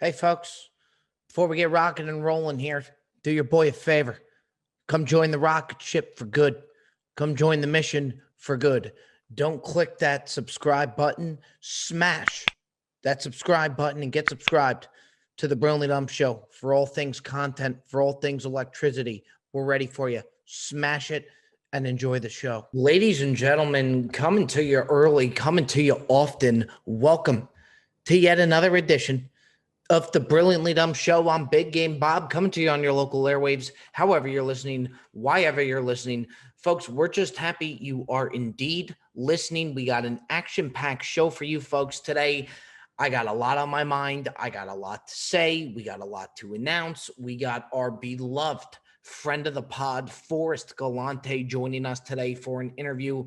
Hey, folks, before we get rocking and rolling here, do your boy a favor. Come join the rocket ship for good. Come join the mission for good. Don't click that subscribe button. Smash that subscribe button and get subscribed to the Brilliantly Dumb Show for all things content, for all things electricity. We're ready for you. Smash it and enjoy the show. Ladies and gentlemen, coming to you early, coming to you often. Welcome to yet another edition of the Brilliantly Dumb Show. I'm Big Game Bob, coming to you on your local airwaves, however you're listening, whyever you're listening. Folks, we're just happy you are indeed listening. We got an action-packed show for you folks today. I got a lot on my mind. I got a lot to say. We got a lot to announce. We got our beloved friend of the pod, FORREST Galante, joining us today for an interview.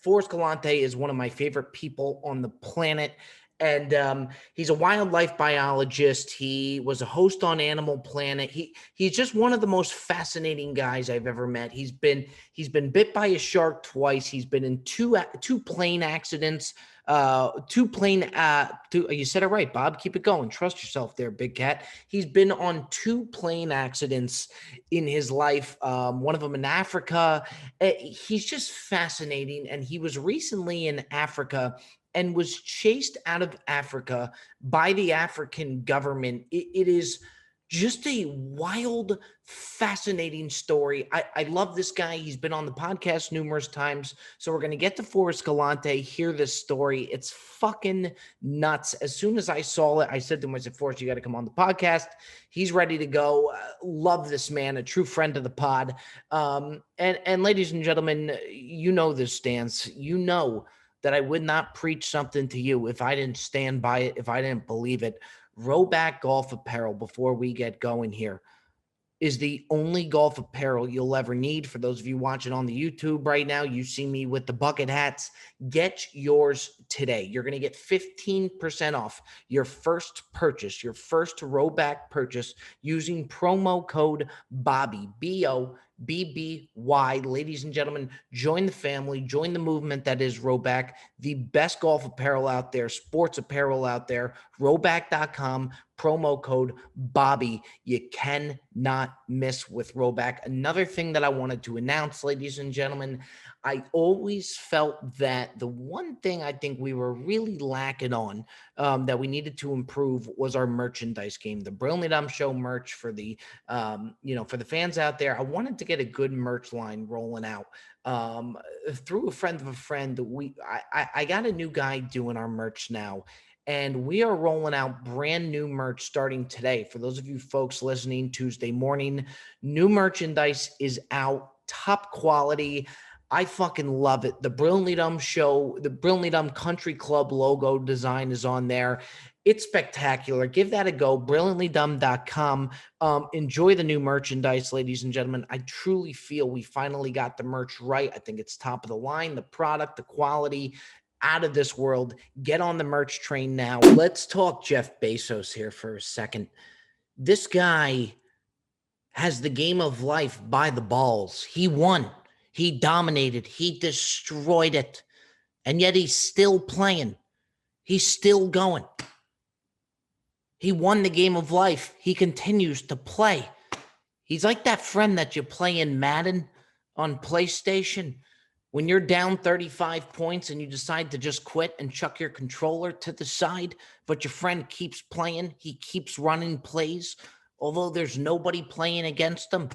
FORREST Galante is one of my favorite people on the planet. And he's a wildlife biologist. He was a host on Animal Planet. He's just one of the most fascinating guys I've ever met. He's been bit by a shark twice. He's been in two plane accidents. You said it right, Bob. Keep it going. Trust yourself there, big cat. He's been on two plane accidents in his life. One of them in Africa. He's just fascinating. And he was recently in Africa and was chased out of Africa by the African government. It is just a wild, fascinating story. I love this guy. He's been on the podcast numerous times. So we're going to get to FORREST Galante, hear this story. It's fucking nuts. As soon as I saw it, I said to him, I said, FORREST, you got to come on the podcast. He's ready to go. Love this man, a true friend of the pod. And ladies and gentlemen, you know this stance. You know that I would not preach something to you if I didn't stand by it, if I didn't believe it. Rowback Golf Apparel, before we get going here, is the only golf apparel you'll ever need. For those of you watching on the YouTube right now, you see me with the bucket hats. Get yours today. You're going to get 15% off your first purchase, your first Rowback purchase using promo code BOBBY, BOBBY. Ladies and gentlemen, join the family, join the movement that is Rowback, the best golf apparel out there, sports apparel out there, rowback.com, promo code BOBBY. You cannot miss with Rowback. Another thing that I wanted to announce, ladies and gentlemen, I always felt that the one thing I think we were really lacking on that we needed to improve was our merchandise game. The Brilliantly Dumb Show merch for the for the fans out there. I wanted to get a good merch line rolling out. Through a friend of a friend, I got a new guy doing our merch now. And we are rolling out brand new merch starting today. For those of you folks listening Tuesday morning, new merchandise is out, top quality. I fucking love it. The Brilliantly Dumb Show, the Brilliantly Dumb Country Club logo design is on there. It's spectacular. Give that a go. BrilliantlyDumb.com. Enjoy the new merchandise, ladies and gentlemen. I truly feel we finally got the merch right. I think it's top of the line. The product, the quality, out of this world. Get on the merch train now. Let's talk Jeff Bezos here for a second. This guy has the game of life by the balls. He won. He dominated. He destroyed it. And yet he's still playing. He's still going. He won the game of life. He continues to play. He's like that friend that you play in Madden on PlayStation. When you're down 35 points and you decide to just quit and chuck your controller to the side, but your friend keeps playing, he keeps running plays, although there's nobody playing against him.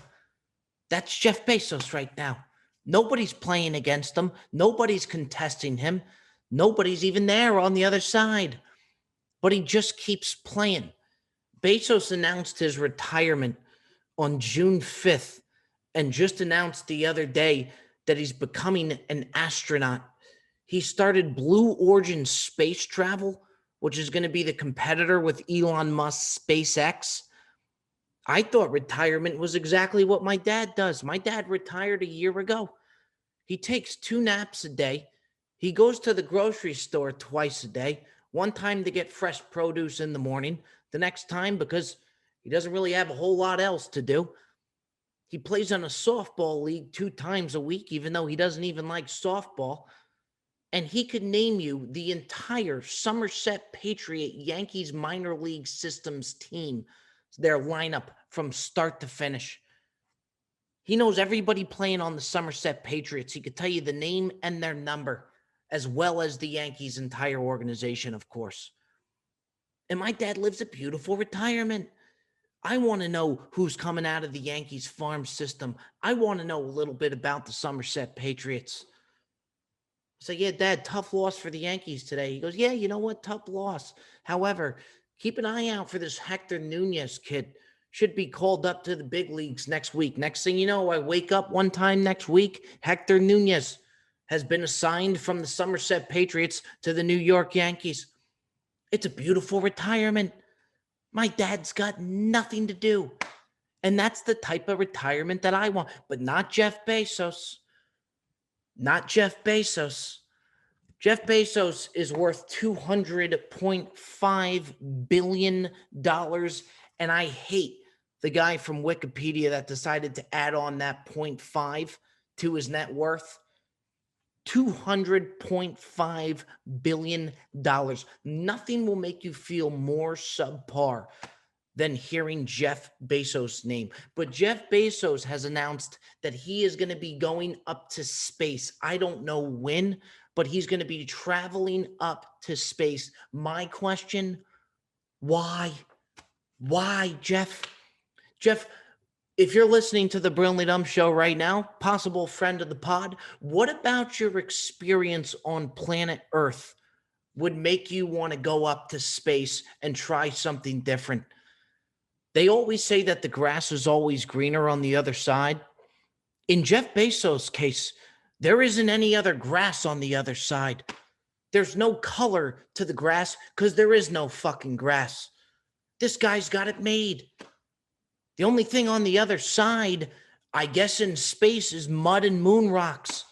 That's Jeff Bezos right now. Nobody's playing against him. Nobody's contesting him. Nobody's even there on the other side. But he just keeps playing. Bezos announced his retirement on June 5th and just announced the other day that he's becoming an astronaut. He started Blue Origin space travel, which is going to be the competitor with Elon Musk's SpaceX. I thought retirement was exactly what my dad does. My dad retired a year ago. He takes 2 naps a day. He goes to the grocery store twice a day. One time to get fresh produce in the morning. The next time because he doesn't really have a whole lot else to do. He plays on a softball league 2 times a week, even though he doesn't even like softball. and he could name you the entire Somerset Patriot Yankees minor league systems team, their lineup from start to finish. He knows everybody playing on the Somerset Patriots. He could tell you the name and their number, as well as the Yankees' entire organization, of course. And my dad lives a beautiful retirement. I want to know who's coming out of the Yankees farm system. I want to know a little bit about the Somerset Patriots. So, yeah, Dad, tough loss for the Yankees today. He goes, yeah, you know what? Tough loss. However, keep an eye out for this Hector Nunez kid. Should be called up to the big leagues next week. Next thing you know, I wake up one time next week, Hector Nunez has been assigned from the Somerset Patriots to the New York Yankees. It's a beautiful retirement. My dad's got nothing to do. And that's the type of retirement that I want, but not Jeff Bezos. Not Jeff Bezos. Jeff Bezos is worth $200.5 billion. And I hate the guy from Wikipedia that decided to add on that 0.5 to his net worth. $200.5 billion. Nothing will make you feel more subpar than hearing Jeff Bezos' name. But Jeff Bezos has announced that he is going to be going up to space. I don't know when, but he's going to be traveling up to space. My question, why? Why, Jeff? Jeff, if you're listening to the Brilliantly Dumb Show right now, possible friend of the pod, what about your experience on planet Earth would make you want to go up to space and try something different? They always say that the grass is always greener on the other side. In Jeff Bezos' case, there isn't any other grass on the other side. There's no color to the grass because there is no fucking grass. This guy's got it made. The only thing on the other side, I guess in space, is mud and moon rocks.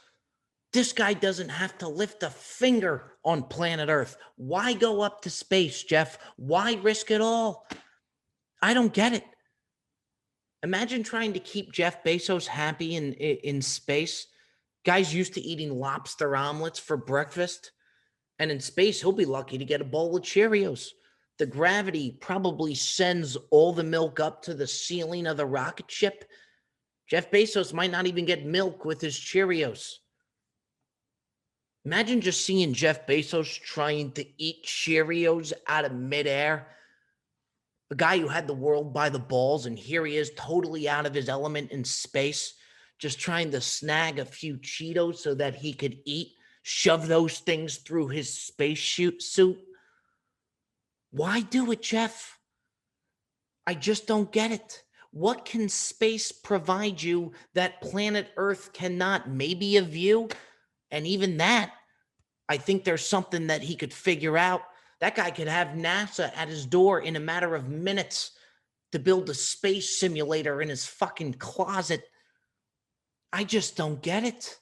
This guy doesn't have to lift a finger on planet Earth. Why go up to space, Jeff? Why risk it all? I don't get it. Imagine trying to keep Jeff Bezos happy in space. Guy's used to eating lobster omelets for breakfast. And in space, he'll be lucky to get a bowl of Cheerios. The gravity probably sends all the milk up to the ceiling of the rocket ship. Jeff Bezos might not even get milk with his Cheerios. Imagine just seeing Jeff Bezos trying to eat Cheerios out of midair. The guy who had the world by the balls, and here he is totally out of his element in space, just trying to snag a few Cheetos so that he could eat, shove those things through his space suit. Why do it, Jeff? I just don't get it. What can space provide you that planet Earth cannot? Maybe a view, and even that, I think there's something that he could figure out. That guy could have NASA at his door in a matter of minutes to build a space simulator in his fucking closet. I just don't get it.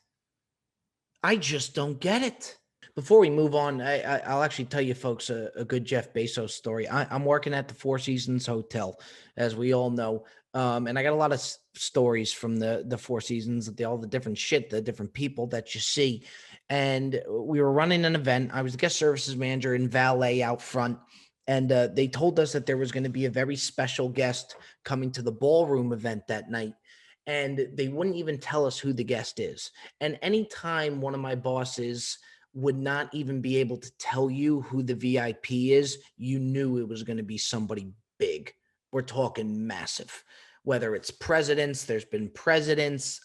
I just don't get it. Before we move on, I'll actually tell you folks a good Jeff Bezos story. I'm working at the Four Seasons Hotel, as we all know. And I got a lot of stories from the Four Seasons, all the different shit, the different people that you see. And we were running an event. I was the guest services manager and valet out front. And they told us that there was going to be a very special guest coming to the ballroom event that night. And they wouldn't even tell us who the guest is. And anytime one of my bosses would not even be able to tell you who the VIP is, you knew it was going to be somebody big. We're talking massive. Whether it's presidents, there's been presidents,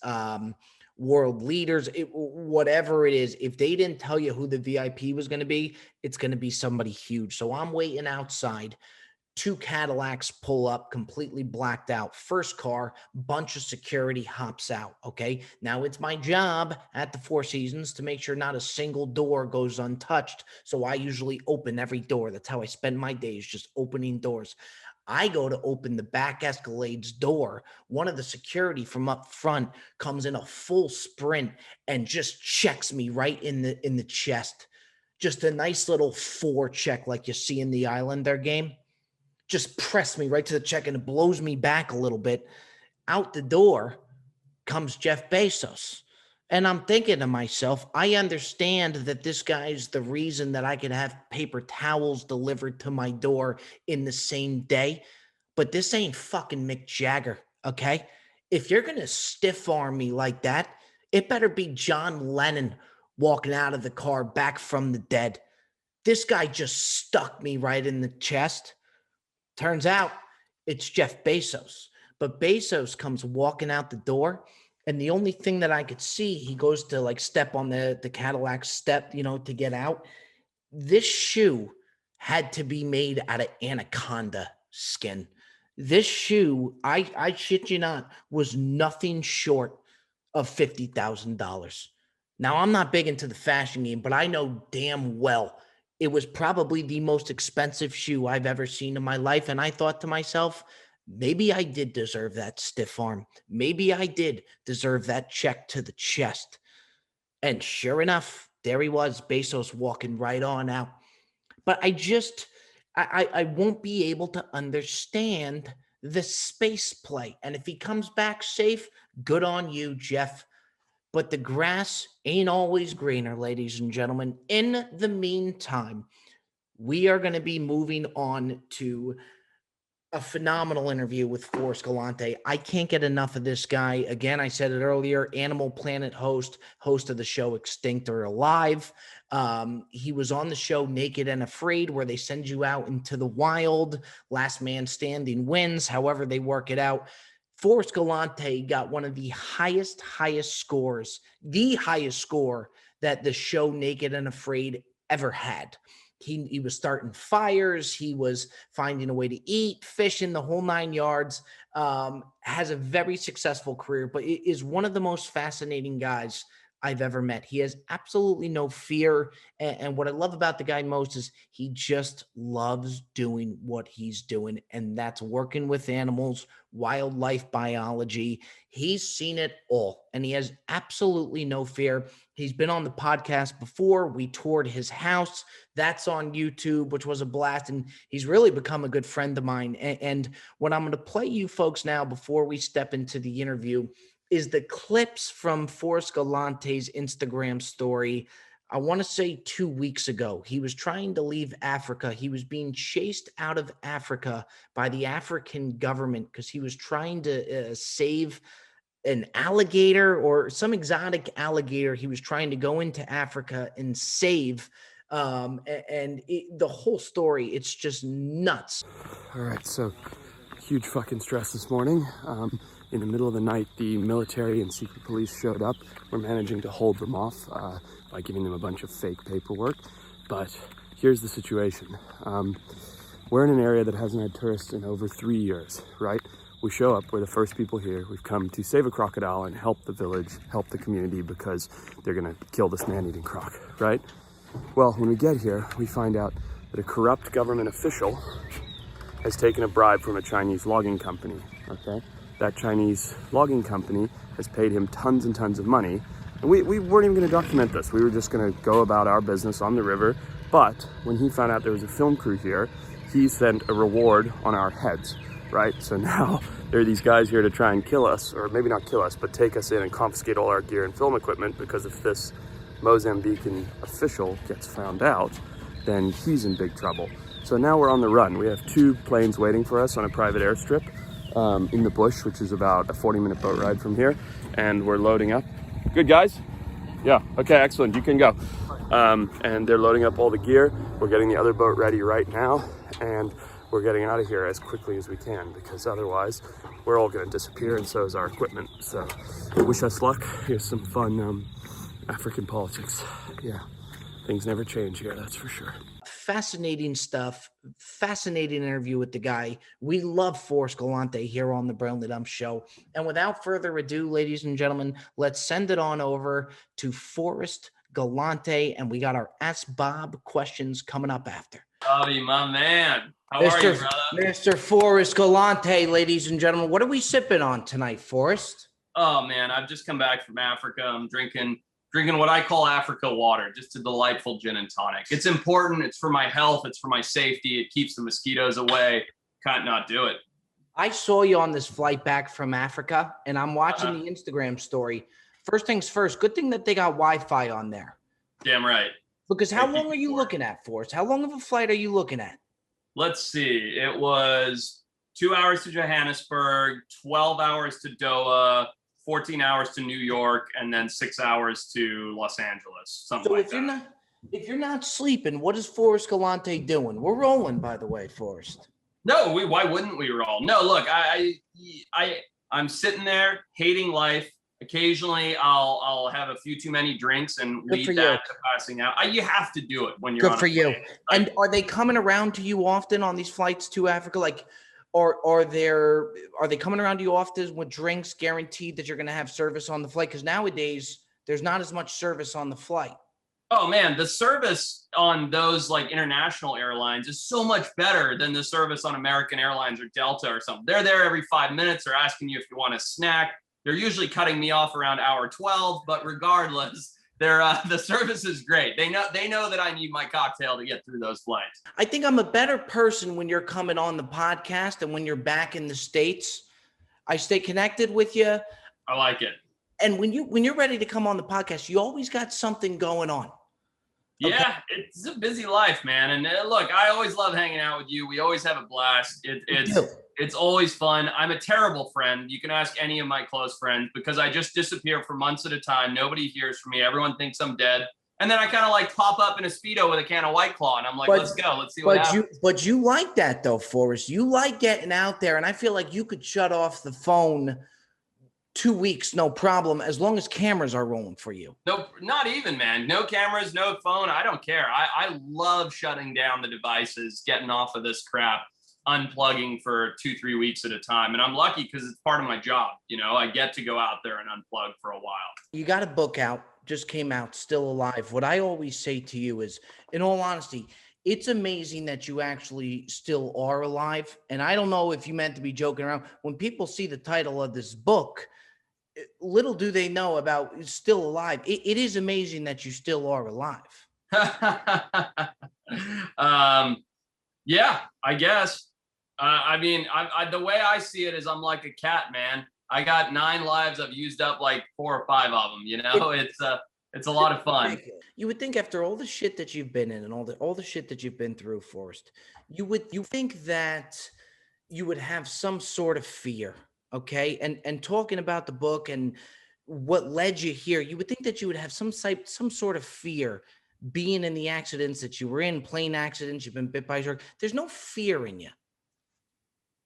world leaders, whatever it is, if they didn't tell you who the VIP was going to be, it's going to be somebody huge. So I'm waiting outside. 2 Cadillacs pull up, completely blacked out. First car, bunch of security hops out, okay? Now it's my job at the Four Seasons to make sure not a single door goes untouched. So I usually open every door. That's how I spend my days, just opening doors. I go to open the back Escalade's door. One of the security from up front comes in a full sprint and just checks me right in the chest. Just a nice little forecheck like you see in the Islander game. Just pressed me right to the check and it blows me back a little bit. Out the door comes Jeff Bezos. And I'm thinking to myself, I understand that this guy's the reason that I could have paper towels delivered to my door in the same day, but this ain't fucking Mick Jagger, okay? If you're gonna stiff arm me like that, it better be John Lennon walking out of the car back from the dead. This guy just stuck me right in the chest. Turns out it's Jeff Bezos. But Bezos comes walking out the door, and the only thing that I could see, he goes to like step on the Cadillac step, to get out. This shoe had to be made out of anaconda skin. This shoe, I shit you not, was nothing short of $50,000. Now, I'm not big into the fashion game, but I know damn well it was probably the most expensive shoe I've ever seen in my life. And I thought to myself, maybe I did deserve that stiff arm. Maybe I did deserve that check to the chest. And sure enough, there he was, Bezos walking right on out. But I won't be able to understand the space play. And if he comes back safe, good on you, Jeff. But the grass ain't always greener, ladies and gentlemen. In the meantime, we are going to be moving on to a phenomenal interview with FORREST GALANTE. I can't get enough of this guy. Again, I said it earlier, Animal Planet host of the show Extinct or Alive. He was on the show Naked and Afraid, where they send you out into the wild. Last man standing wins, however they work it out. FORREST GALANTE got one of the highest scores, the highest score that the show Naked and Afraid ever had. He was starting fires. He was finding a way to eat, fishing, the whole 9 yards. Has a very successful career, but is one of the most fascinating guys I've ever met. He has absolutely no fear. And what I love about the guy most is he just loves doing what he's doing. And that's working with animals, wildlife biology. He's seen it all and he has absolutely no fear. He's been on the podcast before. We toured his house. That's on YouTube, which was a blast. And he's really become a good friend of mine. And what I'm going to play you folks now before we step into the interview is the clips from FORREST GALANTE's Instagram story. I want to say 2 weeks ago, he was trying to leave Africa. He was being chased out of Africa by the African government because he was trying to save an alligator or some exotic alligator. He was trying to go into Africa and save. The whole story, it's just nuts. All right, so huge fucking stress this morning. In the middle of the night, the military and secret police showed up. We're managing to hold them off by giving them a bunch of fake paperwork. But here's the situation. We're in an area that hasn't had tourists in over 3 years, right? We show up, we're the first people here. We've come to save a crocodile and help the village, help the community because they're gonna kill this man-eating croc, right? Well, when we get here, we find out that a corrupt government official has taken a bribe from a Chinese logging company, okay? That Chinese logging company has paid him tons and tons of money. And we weren't even gonna document this. We were just gonna go about our business on the river. But when he found out there was a film crew here, he sent a reward on our heads, right? So now there are these guys here to try and kill us, or maybe not kill us, but take us in and confiscate all our gear and film equipment, because if this Mozambican official gets found out, then he's in big trouble. So now we're on the run. We have 2 planes waiting for us on a private airstrip in the bush, which is about a 40-minute boat ride from here. And we're loading up. Good, guys? Yeah, okay, excellent, you can go. And they're loading up all the gear. We're getting the other boat ready right now. And we're getting out of here as quickly as we can, because otherwise we're all gonna disappear, and so is our equipment. So wish us luck. Here's some fun African politics. Yeah, things never change here, that's for sure. Fascinating stuff. Fascinating interview with the guy. We love FORREST GALANTE here on the Brownlee Dump Show. And without further ado, ladies and gentlemen, let's send it on over to FORREST GALANTE. And we got our Ask Bob questions coming up after. Bobby, my man. How are you, brother? Mr. FORREST GALANTE, ladies and gentlemen. What are we sipping on tonight, FORREST? Oh, man, I've just come back from Africa. I'm drinking what I call Africa water, just a delightful gin and tonic. It's important. It's for my health. It's for my safety. It keeps the mosquitoes away. Can't not do it. I saw you on this flight back from Africa, and I'm watching the Instagram story. First things first, good thing that they got Wi-Fi on there. Damn right. Because how long are you looking at, Forrest? How long of a flight are you looking at? Let's see. It was 2 hours to Johannesburg, 12 hours to Doha, 14 hours to New York, and then 6 hours to Los Angeles. Something like that. If you're not sleeping, what is Forrest Galante doing? We're rolling, by the way, Forrest. No, why wouldn't we roll? No, look, I'm sitting there hating life. Occasionally, I'll have a few too many drinks and lead that to passing out. You have to do it when you're good for you. And are they coming around to you often on these flights to Africa? Like, or are they coming around to you often with drinks, guaranteed that you're going to have service on the flight? Because nowadays there's not as much service on the flight. Oh man, the service on those like international airlines is so much better than the service on American Airlines or Delta or something. They're there every 5 minutes. They're asking you if you want a snack. They're usually cutting me off around hour 12, but regardless, the service is great. They know that I need my cocktail to get through those flights. I think I'm a better person when you're coming on the podcast and when you're back in the States. I stay connected with you. I like it. And when you're ready to come on the podcast, you always got something going on. Okay. Yeah, it's a busy life, man. And look, I always love hanging out with you. We always have a blast. It's always fun. I'm a terrible friend. You can ask any of my close friends because I just disappear for months at a time. Nobody hears from me. Everyone thinks I'm dead. And then I kind of like pop up in a Speedo with a can of White Claw. And I'm like, let's go. Let's see what happens. But you like that though, Forrest. You like getting out there. And I feel like you could shut off the phone 2 weeks, no problem, as long as cameras are rolling for you. No, not even, man. No cameras, no phone. I don't care. I love shutting down the devices, getting off of this crap, unplugging for 2-3 weeks at a time. And I'm lucky because it's part of my job. You know, I get to go out there and unplug for a while. You got a book out, just came out, Still Alive. What I always say to you is, in all honesty, it's amazing that you actually still are alive. And I don't know if you meant to be joking around. When people see the title of this book, little do they know about Still Alive. It is amazing that you still are alive. Yeah, I guess. I mean, the way I see it is I'm like a cat, man. I got 9 lives. I've used up like 4 or 5 of them. You know, it's a lot of fun. You would think after all the shit that you've been in and all the shit that you've been through, Forrest, you think that you would have some sort of fear. Okay. And talking about the book and what led you here, you would think that you would have some sort of fear being in the accidents that you were in, plane accidents, you've been bit by a shark. There's no fear in you.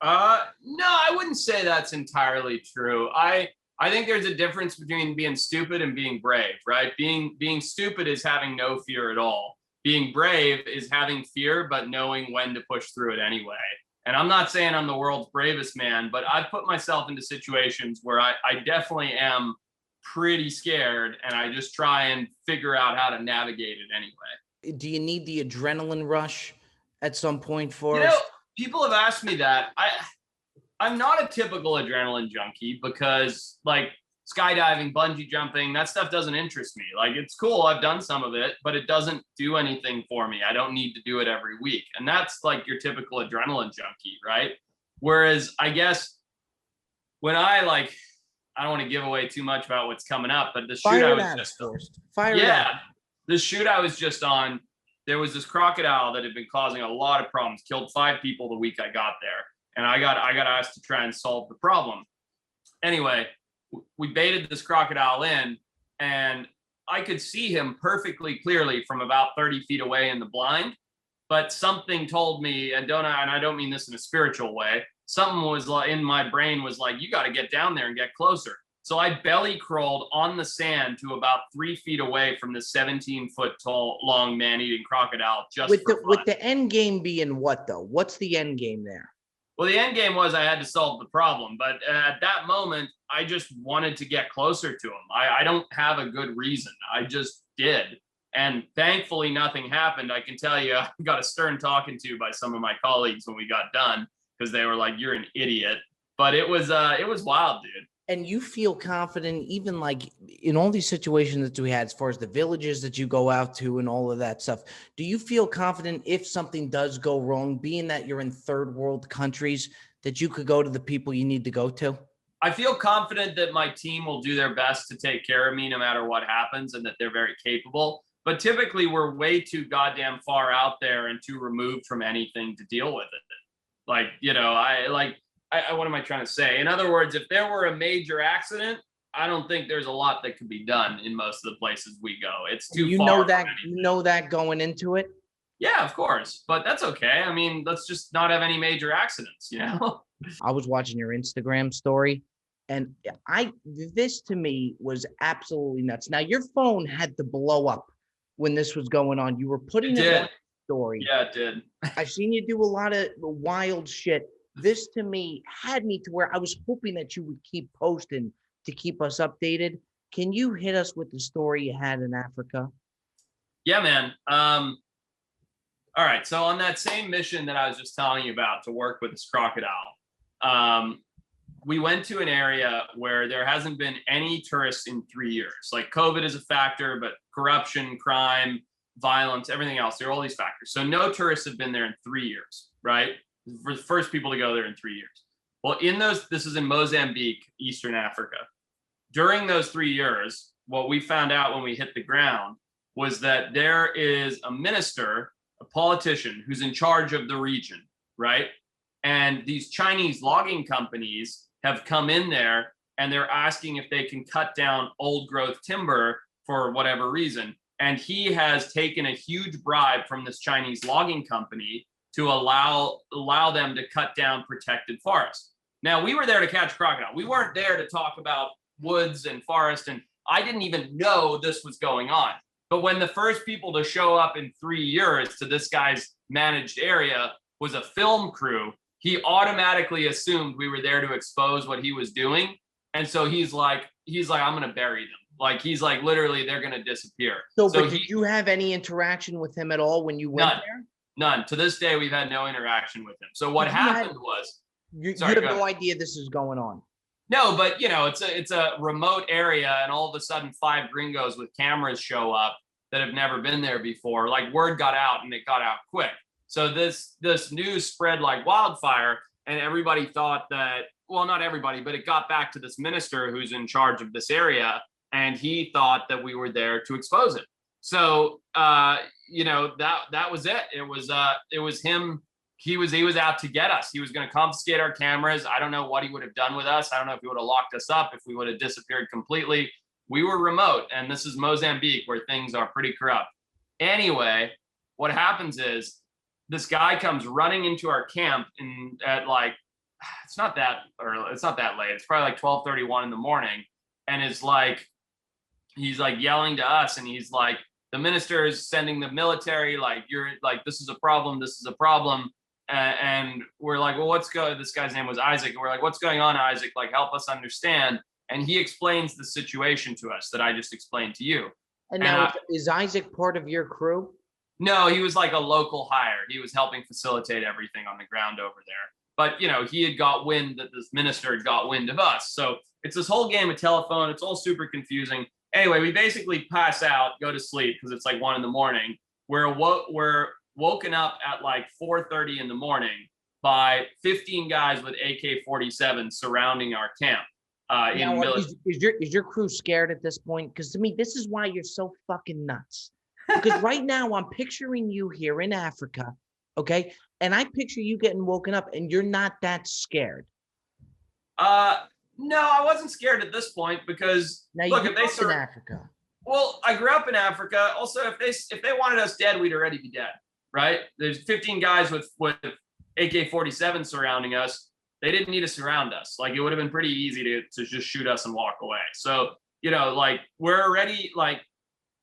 No, I wouldn't say that's entirely true. I think there's a difference between being stupid and being brave, right? Being stupid is having no fear at all. Being brave is having fear, but knowing when to push through it anyway. And I'm not saying I'm the world's bravest man, but I've put myself into situations where I definitely am pretty scared, and I just try and figure out how to navigate it anyway. Do you need the adrenaline rush at some point for us? You know, people have asked me that. I'm not a typical adrenaline junkie because like skydiving, bungee jumping, that stuff doesn't interest me. Like, it's cool, I've done some of it, but it doesn't do anything for me. I don't need to do it every week. And that's like your typical adrenaline junkie, right? Whereas I guess when I don't want to give away too much about what's coming up, but the shoot I was just on. The shoot I was just on, there was this crocodile that had been causing a lot of problems, killed 5 people the week I got there. And I got asked to try and solve the problem. Anyway, we baited this crocodile in, and I could see him perfectly clearly from about 30 feet away in the blind. But something told me, and I don't mean this in a spiritual way, something was like in my brain was like, you got to get down there and get closer. So I belly crawled on the sand to about 3 feet away from the 17-foot tall, long man-eating crocodile. With the end game being what though? What's the end game there? Well, the end game was I had to solve the problem, but at that moment, I just wanted to get closer to him. I don't have a good reason. I just did. And thankfully, nothing happened. I can tell you, I got a stern talking to by some of my colleagues when we got done because they were like, "You're an idiot." But it was wild, dude. And you feel confident, even like in all these situations that we had, as far as the villages that you go out to and all of that stuff, do you feel confident if something does go wrong, being that you're in third world countries, that you could go to the people you need to go to? I feel confident that my team will do their best to take care of me no matter what happens, and that they're very capable. But typically we're way too goddamn far out there and too removed from anything to deal with it. Like, what am I trying to say? In other words, if there were a major accident, I don't think there's a lot that could be done in most of the places we go. It's too far. You know that going into it? Yeah, of course. But that's okay. I mean, let's just not have any major accidents, you know? I was watching your Instagram story, and this to me was absolutely nuts. Now, your phone had to blow up when this was going on. You were putting it on the story. Yeah, it did. I've seen you do a lot of wild shit. This to me had me to where I was hoping that you would keep posting to keep us updated. Can you hit us with the story you had in Africa? Yeah, man. All right. So on that same mission that I was just telling you about to work with this crocodile, we went to an area where there hasn't been any tourists in 3 years. Like, COVID is a factor, but corruption, crime, violence, everything else, there are all these factors. So no tourists have been there in 3 years, right? We're the first people to go there in 3 years. Well, this is in Mozambique, Eastern Africa. During those 3 years, what we found out when we hit the ground was that there is a minister, a politician who's in charge of the region, right? And these Chinese logging companies have come in there and they're asking if they can cut down old growth timber for whatever reason. And he has taken a huge bribe from this Chinese logging company to allow them to cut down protected forest. Now, we were there to catch crocodile. We weren't there to talk about woods and forest, and I didn't even know this was going on. But when the first people to show up in 3 years to this guy's managed area was a film crew, he automatically assumed we were there to expose what he was doing. And so he's like, I'm going to bury them. Like, he's like, literally, they're going to disappear. So did you have any interaction with him at all when you went there? None. To this day, we've had no interaction with him. So what happened was, you have no idea this is going on. No, but it's a remote area, and all of a sudden 5 gringos with cameras show up that have never been there before. Like, word got out, and it got out quick. So this news spread like wildfire, and everybody thought that, well, not everybody, but it got back to this minister who's in charge of this area, and he thought that we were there to expose it. So that was it. It was him. He was out to get us. He was going to confiscate our cameras. I don't know what he would have done with us. I don't know if he would have locked us up, if we would have disappeared completely. We were remote, and this is Mozambique, where things are pretty corrupt. Anyway, what happens is this guy comes running into our camp at like, it's not that early. It's not that late. It's probably like 12:31 in the morning. And he's like yelling to us, and he's like, the minister is sending the military, like, you're like, this is a problem. This is a problem. And we're like, well, this guy's name was Isaac. And we're like, what's going on, Isaac? Like, help us understand. And he explains the situation to us that I just explained to you. And now, is Isaac part of your crew? No, he was like a local hire. He was helping facilitate everything on the ground over there. But, he had got wind that this minister had got wind of us. So it's this whole game of telephone. It's all super confusing. Anyway, we basically pass out, go to sleep because it's like 1 a.m. We're woken up at like 4:30 in the morning by 15 guys with AK-47 surrounding our camp. Is your crew scared at this point? Because to me, this is why you're so fucking nuts. Because right now I'm picturing you here in Africa, okay? And I picture you getting woken up and you're not that scared. No, I wasn't scared at this point because now, look, if they in Africa. Well, I grew up in Africa. Also, if they wanted us dead, we'd already be dead, right? There's 15 guys with AK-47 surrounding us. They didn't need to surround us. Like, it would have been pretty easy to just shoot us and walk away. So, like, we're already like,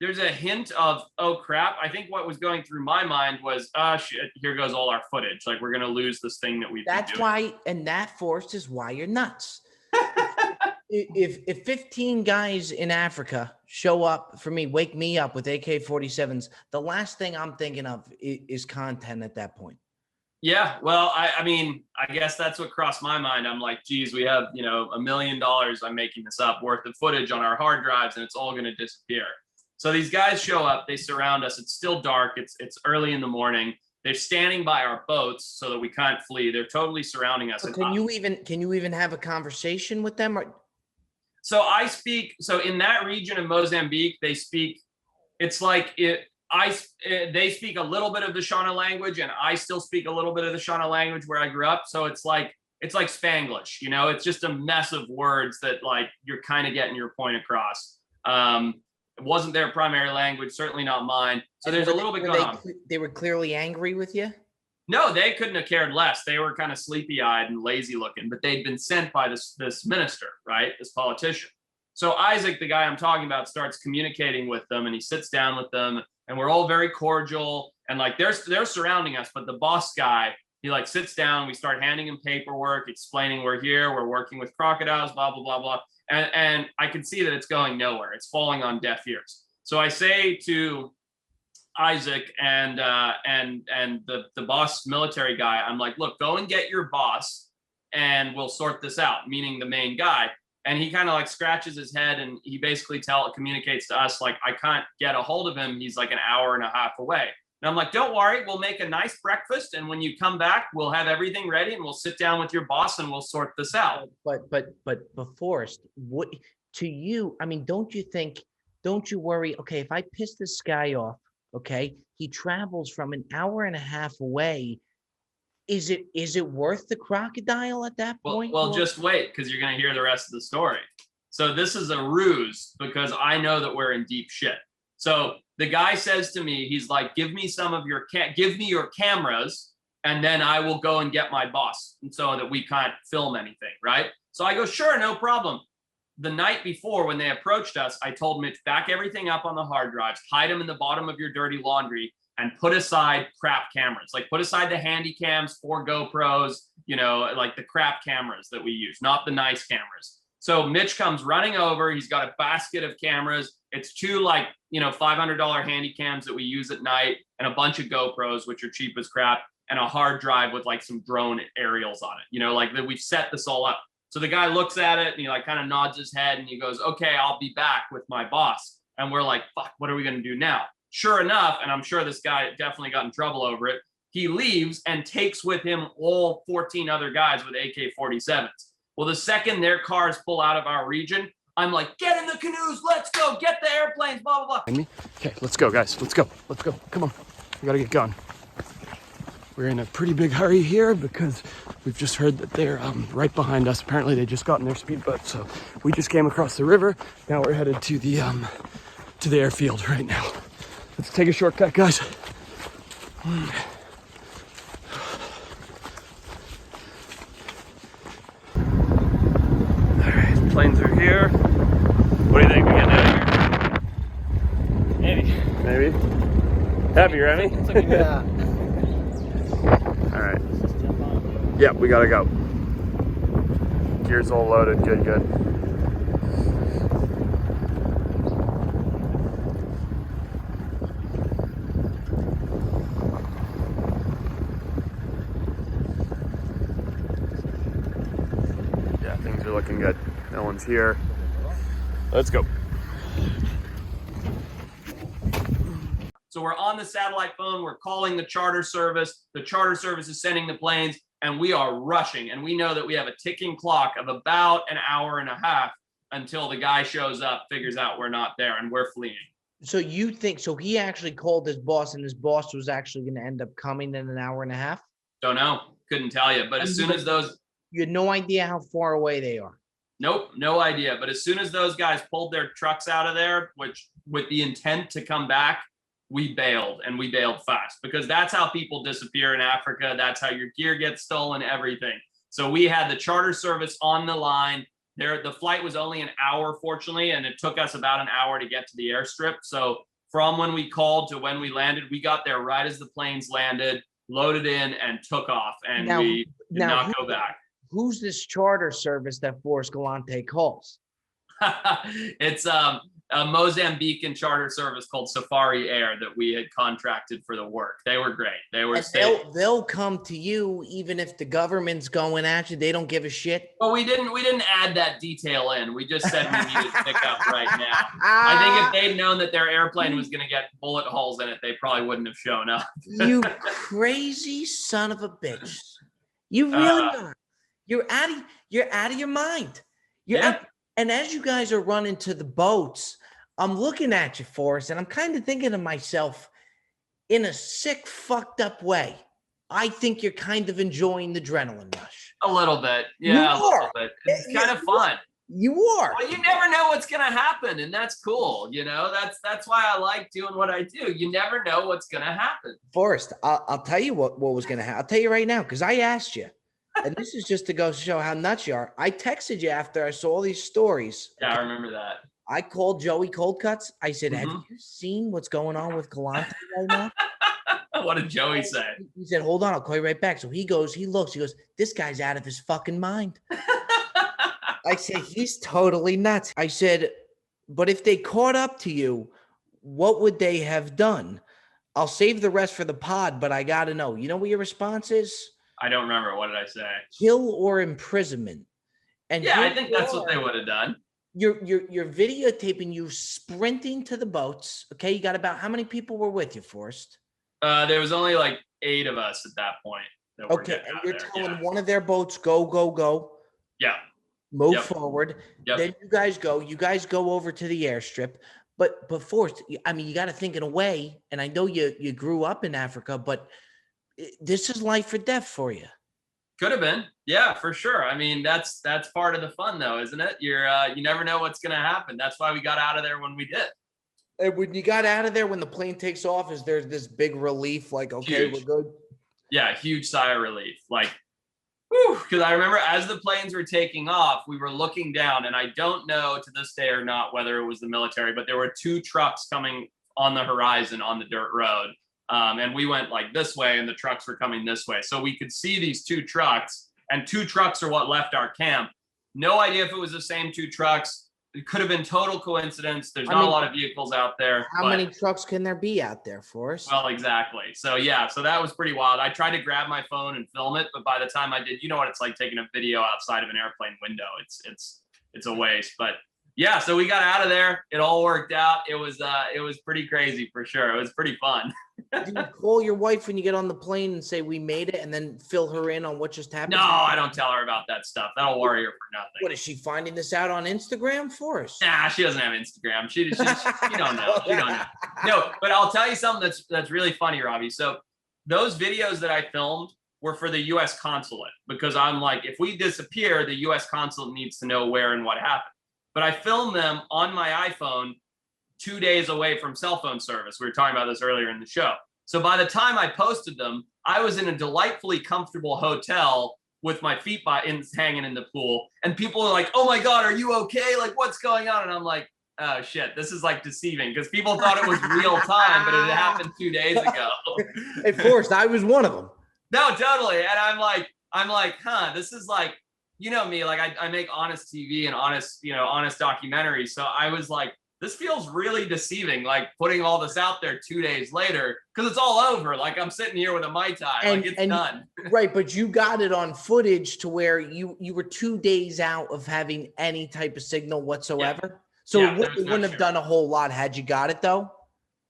there's a hint of, oh crap. I think what was going through my mind was, shit, here goes all our footage. Like, we're gonna lose this thing that we've been doing. That's why, and that force is why you're nuts. If 15 guys in Africa show up for me, wake me up with AK-47s, the last thing I'm thinking of is content at that point. Yeah, well, I mean, I guess that's what crossed my mind. I'm like, geez, we have, $1 million, I'm making this up, worth of footage on our hard drives, and it's all going to disappear. So these guys show up, they surround us. It's still dark. It's early in the morning. They're standing by our boats so that we can't flee. They're totally surrounding us. So can you even have a conversation with them? Or so I speak. So in that region of Mozambique, they speak. It's like they speak a little bit of the Shona language, and I still speak a little bit of the Shona language where I grew up. So it's like Spanglish. You know, it's just a mess of words that like you're kind of getting your point across. It wasn't their primary language, certainly not mine. So there's a little bit going on. They were clearly angry with you? No, they couldn't have cared less. They were kind of sleepy-eyed and lazy looking, but they'd been sent by this minister, right? This politician. So Isaac, the guy I'm talking about, starts communicating with them, and he sits down with them, and we're all very cordial, and like they're surrounding us. But the boss guy, he like sits down. We start handing him paperwork, explaining we're here, we're working with crocodiles, blah blah blah blah. And I can see that it's going nowhere. It's falling on deaf ears. So I say to Isaac and the boss military guy, I'm like, look, go and get your boss and we'll sort this out, meaning the main guy. And he kind of like scratches his head, and he basically communicates to us like, I can't get a hold of him. He's like an hour and a half away. And I'm like, don't worry, we'll make a nice breakfast, and when you come back, we'll have everything ready, and we'll sit down with your boss and we'll sort this out. But FORREST, what to you? I mean, don't you worry? Okay, if I piss this guy off, okay, he travels from an hour and a half away. Is it worth the crocodile at that point? Well, just wait, because you're going to hear the rest of the story. So this is a ruse, because I know that we're in deep shit. So the guy says to me, he's like, give me your cameras, and then I will go and get my boss, and so that we can't film anything, right? So I go, sure, no problem. The night before, when they approached us, I told Mitch, back everything up on the hard drives, hide them in the bottom of your dirty laundry, and put aside crap cameras. Like, put aside the handy cams, 4 GoPros, you know, like the crap cameras that we use, not the nice cameras. So Mitch comes running over. He's got a basket of cameras. It's 2 like, you know, $500 handy cams that we use at night, and a bunch of GoPros, which are cheap as crap, and a hard drive with like some drone aerials on it. You know, like that we've set this all up. So the guy looks at it and he like kind of nods his head and he goes, okay, I'll be back with my boss. And we're like, fuck, what are we going to do now? Sure enough, and I'm sure this guy definitely got in trouble over it, he leaves and takes with him all 14 other guys with AK-47s. Well, the second their cars pull out of our region, I'm like, get in the canoes, let's go, get the airplanes, blah, blah, blah. Okay, let's go, guys. Let's go. Come on. We gotta get going. We're in a pretty big hurry here because we've just heard that they're right behind us. Apparently they just got in their speedboat, so we just came across the river. Now we're headed to the airfield right now. Let's take a shortcut, guys. Alright, planes are here. What do you think? We getting out of here? Maybe. Happy, Remy? Yeah. Alright. Yep, we gotta go. Gears all loaded. Good. Yeah, things are looking good. No one's here. Let's go. So we're on the satellite phone, we're calling the charter service. The charter service is sending the planes, and we are rushing. And we know that we have a ticking clock of about an hour and a half until the guy shows up, figures out we're not there, and we're fleeing. So you think, so he actually called his boss, and his boss was actually going to end up coming in an hour and a half? Don't know, couldn't tell you. But as soon as those... You had no idea how far away they are? Nope, no idea. But as soon as those guys pulled their trucks out of there, which with the intent to come back, we bailed, and we bailed fast, because that's how people disappear in Africa. That's how your gear gets stolen, everything. So we had the charter service on the line. The flight was only an hour, fortunately, and it took us about an hour to get to the airstrip. So from when we called to when we landed, we got there right as the planes landed, loaded in, and took off, and we did not go back. Who's this charter service that FORREST Galante calls? It's a Mozambican charter service called Safari Air that we had contracted for the work. They were great. They were they'll come to you even if the government's going at you. They don't give a shit. Well, we didn't add that detail in. We just said we needed pickup right now. I think if they'd known that their airplane was going to get bullet holes in it, they probably wouldn't have shown up. You crazy son of a bitch! You really are. You're out of your mind. And as you guys are running to the boats, I'm looking at you, Forrest, and I'm kind of thinking to myself, in a sick, fucked up way, I think you're kind of enjoying the adrenaline rush. A little bit. Yeah, a little bit. It's kind of fun. You are. Well, you never know what's going to happen, and that's cool. You know, that's why I like doing what I do. You never know what's going to happen. Forrest, I'll tell you what was going to happen. I'll tell you right now, because I asked you. And this is just to go show how nuts you are. I texted you after I saw all these stories. Yeah, I remember that. I called Joey Cold Cuts. I said, have you seen what's going on with Galante right now? What did Joey say? He said, hold on, I'll call you right back. So he goes, he looks, he goes, this guy's out of his fucking mind. I said, he's totally nuts. I said, but if they caught up to you, what would they have done? I'll save the rest for the pod, but I got to know. You know what your response is? I don't remember. What did I say? Kill or imprisonment. And yeah, I think that's what they would have done. You're videotaping you sprinting to the boats. Okay, you got about how many people were with you, Forrest? There was only like 8 of us at that point. Okay, and you're telling one of their boats, go, go, go. Yeah. Move forward. Yep. Then you guys go over to the airstrip. But Forrest, I mean, you got to think in a way, and I know you grew up in Africa, but this is life or death for you. Could have been. Yeah, for sure. I mean, that's part of the fun though, isn't it? You never know what's going to happen. That's why we got out of there when we did. And when you got out of there, when the plane takes off, is there this big relief? Like, okay, huge. We're good. Yeah. Huge sigh of relief. Like, because I remember as the planes were taking off, we were looking down, and I don't know to this day or not whether it was the military, but there were 2 trucks coming on the horizon on the dirt road. And we went like this way, and the trucks were coming this way. So we could see these 2 trucks, and 2 trucks are what left our camp. No idea if it was the same 2 trucks. It could have been total coincidence. There's not a lot of vehicles out there. How many trucks can there be out there for us? Well, exactly. So yeah, so that was pretty wild. I tried to grab my phone and film it, but by the time I did, you know what it's like taking a video outside of an airplane window. It's a waste. But yeah, so we got out of there. It all worked out. It was pretty crazy for sure. It was pretty fun. Do you call your wife when you get on the plane and say we made it, and then fill her in on what just happened? No, I don't tell her about that stuff. That'll worry her for nothing. What, is she finding this out on Instagram for us? Nah, she doesn't have Instagram. She don't know. She don't know. No, but I'll tell you something that's really funny, Robbie. So those videos that I filmed were for the U.S. consulate, because I'm like, if we disappear, the U.S. consulate needs to know where and what happened. But I filmed them on my iPhone 2 days away from cell phone service. We were talking about this earlier in the show. So by the time I posted them, I was in a delightfully comfortable hotel with my feet hanging in the pool. And people were like, oh my God, are you okay? Like, what's going on? And I'm like, oh shit, this is like deceiving, because people thought it was real time, but it had happened 2 days ago. Hey, Forrest, I was one of them. No, totally. And I'm like, this is like, you know me, like I make honest TV and honest documentaries. So I was like, this feels really deceiving, like putting all this out there 2 days later, because it's all over. Like I'm sitting here with a Mai Tai, like it's done. Right, but you got it on footage to where you were 2 days out of having any type of signal whatsoever. Yeah. So it wouldn't have done a whole lot had you got it though.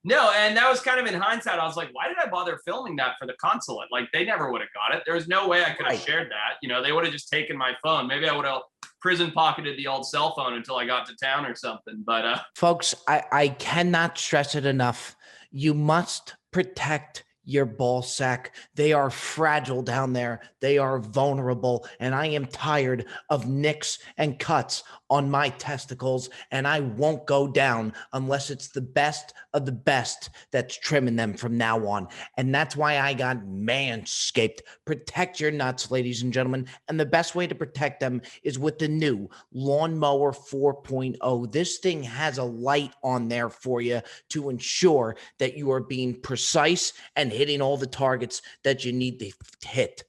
No, and that was kind of in hindsight. I was like, why did I bother filming that for the consulate? Like they never would have got it. There was no way I could have shared that. You know, they would have just taken my phone. Maybe I would have prison pocketed the old cell phone until I got to town or something. But folks, I cannot stress it enough. You must protect your ball sack. They are fragile down there. They are vulnerable. And I am tired of nicks and cuts on my testicles. And I won't go down unless it's the best of the best that's trimming them from now on. And that's why I got Manscaped. Protect your nuts, ladies and gentlemen. And the best way to protect them is with the new Lawnmower 4.0. This thing has a light on there for you to ensure that you are being precise and hitting all the targets that you need to hit.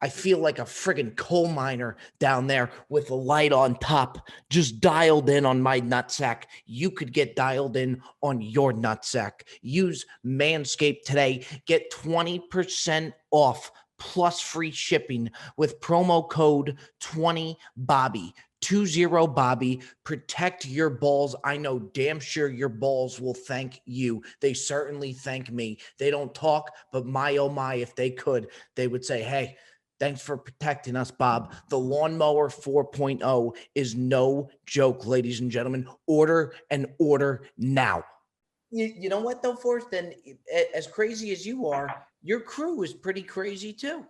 I feel like a friggin' coal miner down there with a light on top, just dialed in on my nutsack. You could get dialed in on your nutsack. Use Manscaped today. Get 20% off plus free shipping with promo code 20Bobby. 20Bobby. Protect your balls. I know damn sure your balls will thank you. They certainly thank me. They don't talk, but my oh my, if they could, they would say, hey, thanks for protecting us, Bob. The Lawnmower 4.0 is no joke, ladies and gentlemen. Order and order now. You know what, though, Forrest? Then, as crazy as you are, your crew is pretty crazy, too.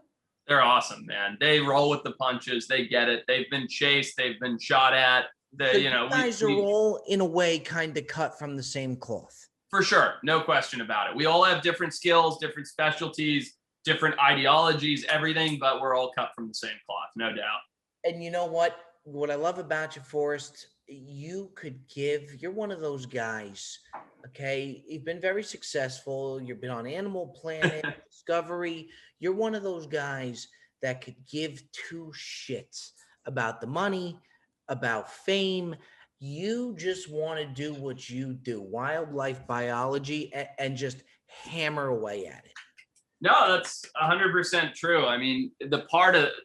They're awesome, man. They roll with the punches. They get it. They've been chased. They've been shot at. They, you guys are all, in a way, kind of cut from the same cloth. For sure. No question about it. We all have different skills, different specialties, different ideologies, everything, but we're all cut from the same cloth, no doubt. And you know what? What I love about you, Forrest, you're one of those guys, okay? You've been very successful. You've been on Animal Planet, Discovery. You're one of those guys that could give two shits about the money, about fame. You just want to do what you do, wildlife biology, and just hammer away at it. No, that's 100% true. I mean,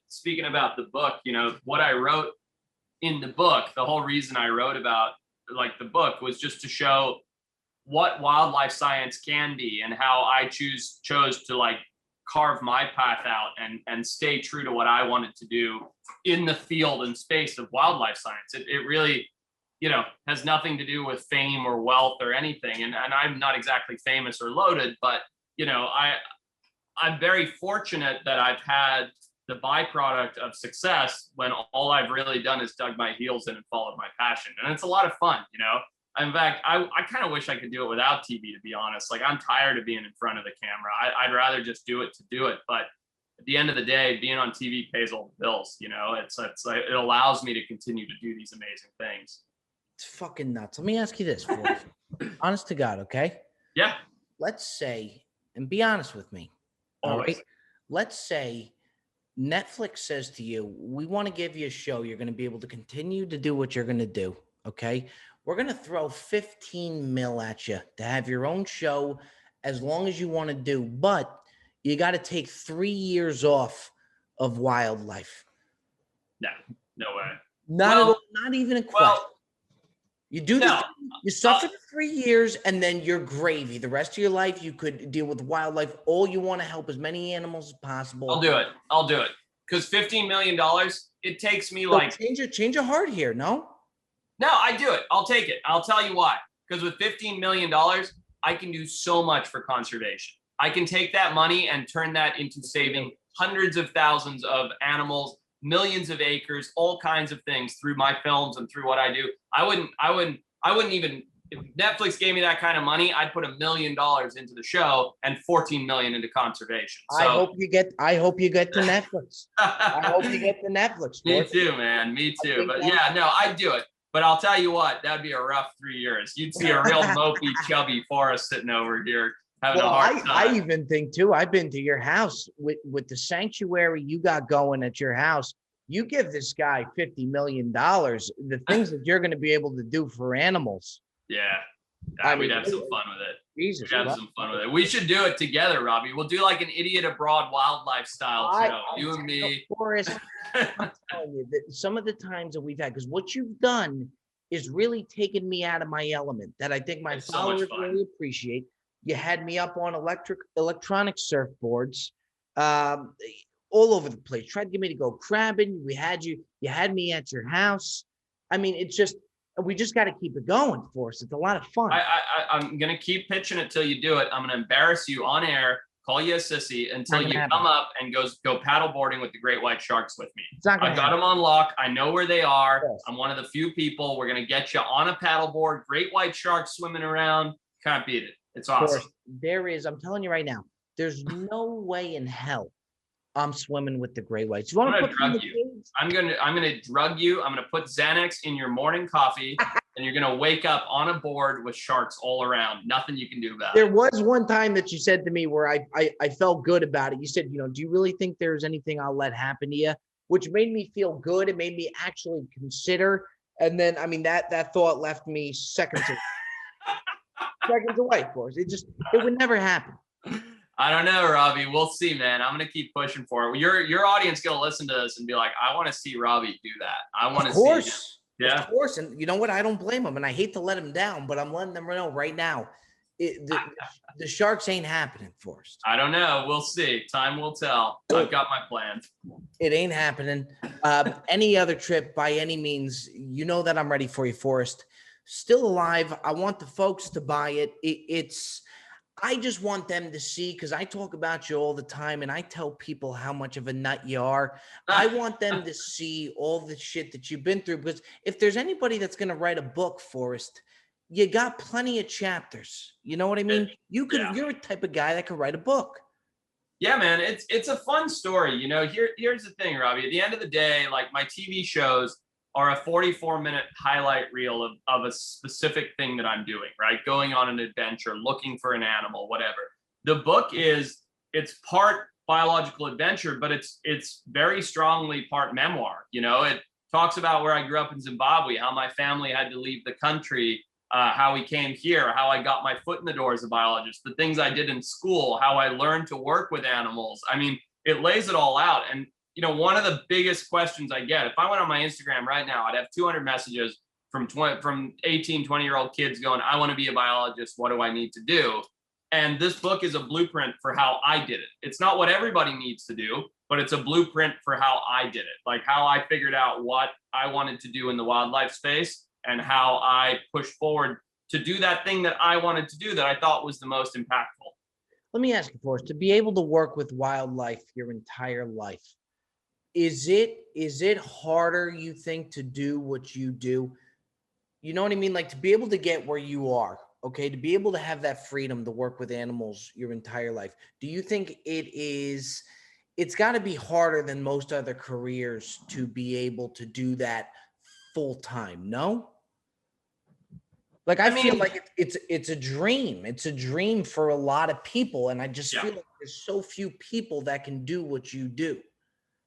speaking about the book, what I wrote in the book, the whole reason I wrote about the book was just to show what wildlife science can be and how I chose to carve my path out and stay true to what I wanted to do in the field and space of wildlife science. It really, has nothing to do with fame or wealth or anything. And I'm not exactly famous or loaded, but, I'm very fortunate that I've had the byproduct of success when all I've really done is dug my heels in and followed my passion. And it's a lot of fun, In fact, I kind of wish I could do it without TV, to be honest. I'm tired of being in front of the camera. I'd rather just do it to do it. But at the end of the day, being on TV pays all the bills, it allows me to continue to do these amazing things. It's fucking nuts. Let me ask you this, honest to God, okay? Yeah. Let's say, and be honest with me. All right. Let's say Netflix says to you, we want to give you a show. You're going to be able to continue to do what you're going to do. Okay. We're going to throw 15 mil at you to have your own show as long as you want to do, but you got to take 3 years off of wildlife. No way. Not even a question. You do this, you suffer for 3 years, and then you're gravy. The rest of your life, you could deal with wildlife. All you want to help as many animals as possible. I'll do it. Because $15 million, it takes me change your heart here, no? No, I do it. I'll take it. I'll tell you why. Because with $15 million, I can do so much for conservation. I can take that money and turn that into saving hundreds of thousands of animals, millions of acres, all kinds of things through my films and through what I do. I wouldn't even, if Netflix gave me that kind of money, I'd put $1 million into the show and 14 million into conservation. So, I hope you get to Netflix. I hope you get to Netflix. Me too, man. Me too. But yeah, no, I'd do it. But I'll tell you what, that'd be a rough 3 years. You'd see a real mopey, chubby Forrest sitting over here having a hard time. I even think too, I've been to your house with the sanctuary you got going at your house. You give this guy $50 million, the things that you're going to be able to do for animals. Yeah. We'd have some fun with it. Jesus. We'd have some fun with it. We should do it together, Robbie. We'll do like an Idiot Abroad wildlife style show. You and me. Forrest, I'm telling you that some of the times that we've had, because what you've done is really taken me out of my element that I think my followers really appreciate. You had me up on electronic surfboards, all over the place. Tried to get me to go crabbing. You had me at your house. I mean, we just got to keep it going for us. It's a lot of fun. I'm going to keep pitching it till you do it. I'm going to embarrass you on air, call you a sissy until you come up and go paddleboarding with the great white sharks with me. I got them on lock. I know where they are. Yes. I'm one of the few people. We're going to get you on a paddleboard, great white sharks swimming around. Can't beat it. It's awesome. I'm telling you right now, there's no way in hell I'm swimming with the gray whites. You want to drug you? I'm gonna drug you. I'm gonna put Xanax in your morning coffee. and you're gonna wake up on a board with sharks all around. Nothing you can do about There it. was one time that you said to me where I felt good about it. You said, do you really think there's anything I'll let happen to you? Which made me feel good. It made me actually consider. And then, I mean, that thought left me seconds away, of course. It would never happen. I don't know, Robbie. We'll see, man. I'm gonna keep pushing for it. Your audience gonna listen to this and be like, I want to see Robbie do that. I want to see. Yeah, of course. And you know what? I don't blame him, and I hate to let him down, but I'm letting them know right now. The sharks ain't happening, FORREST. I don't know. We'll see. Time will tell. I've got my plans. It ain't happening. Any other trip by any means, you know that I'm ready for you, FORREST. Still alive. I want the folks to buy it. I just want them to see, because I talk about you all the time and I tell people how much of a nut you are. I want them to see all the shit that you've been through, because if there's anybody that's going to write a book, FORREST, you got plenty of chapters. You know what I mean? You're a type of guy that could write a book. Yeah, man. It's a fun story. Here's the thing, Robbie. At the end of the day, like, my TV shows are a 44-minute highlight reel of a specific thing that I'm doing, right? Going on an adventure, looking for an animal, whatever. The book it's part biological adventure, but it's very strongly part memoir. It talks about where I grew up in Zimbabwe, how my family had to leave the country, how we came here, how I got my foot in the door as a biologist, the things I did in school, how I learned to work with animals. I mean, it lays it all out. And one of the biggest questions I get, if I went on my Instagram right now, I'd have 200 messages from 18, 20-year-old kids going, I want to be a biologist. What do I need to do? And this book is a blueprint for how I did it. It's not what everybody needs to do, but it's a blueprint for how I did it. Like, how I figured out what I wanted to do in the wildlife space and how I pushed forward to do that thing that I wanted to do that I thought was the most impactful. Let me ask you, FORREST, to be able to work with wildlife your entire life, is it harder, you think, to do what you do? You know what I mean? Like, to be able to get where you are, okay, to be able to have that freedom to work with animals your entire life, do you think it's got to be harder than most other careers to be able to do that full time? No? Like, I feel like it's a dream. It's a dream for a lot of people. And I just feel like there's so few people that can do what you do.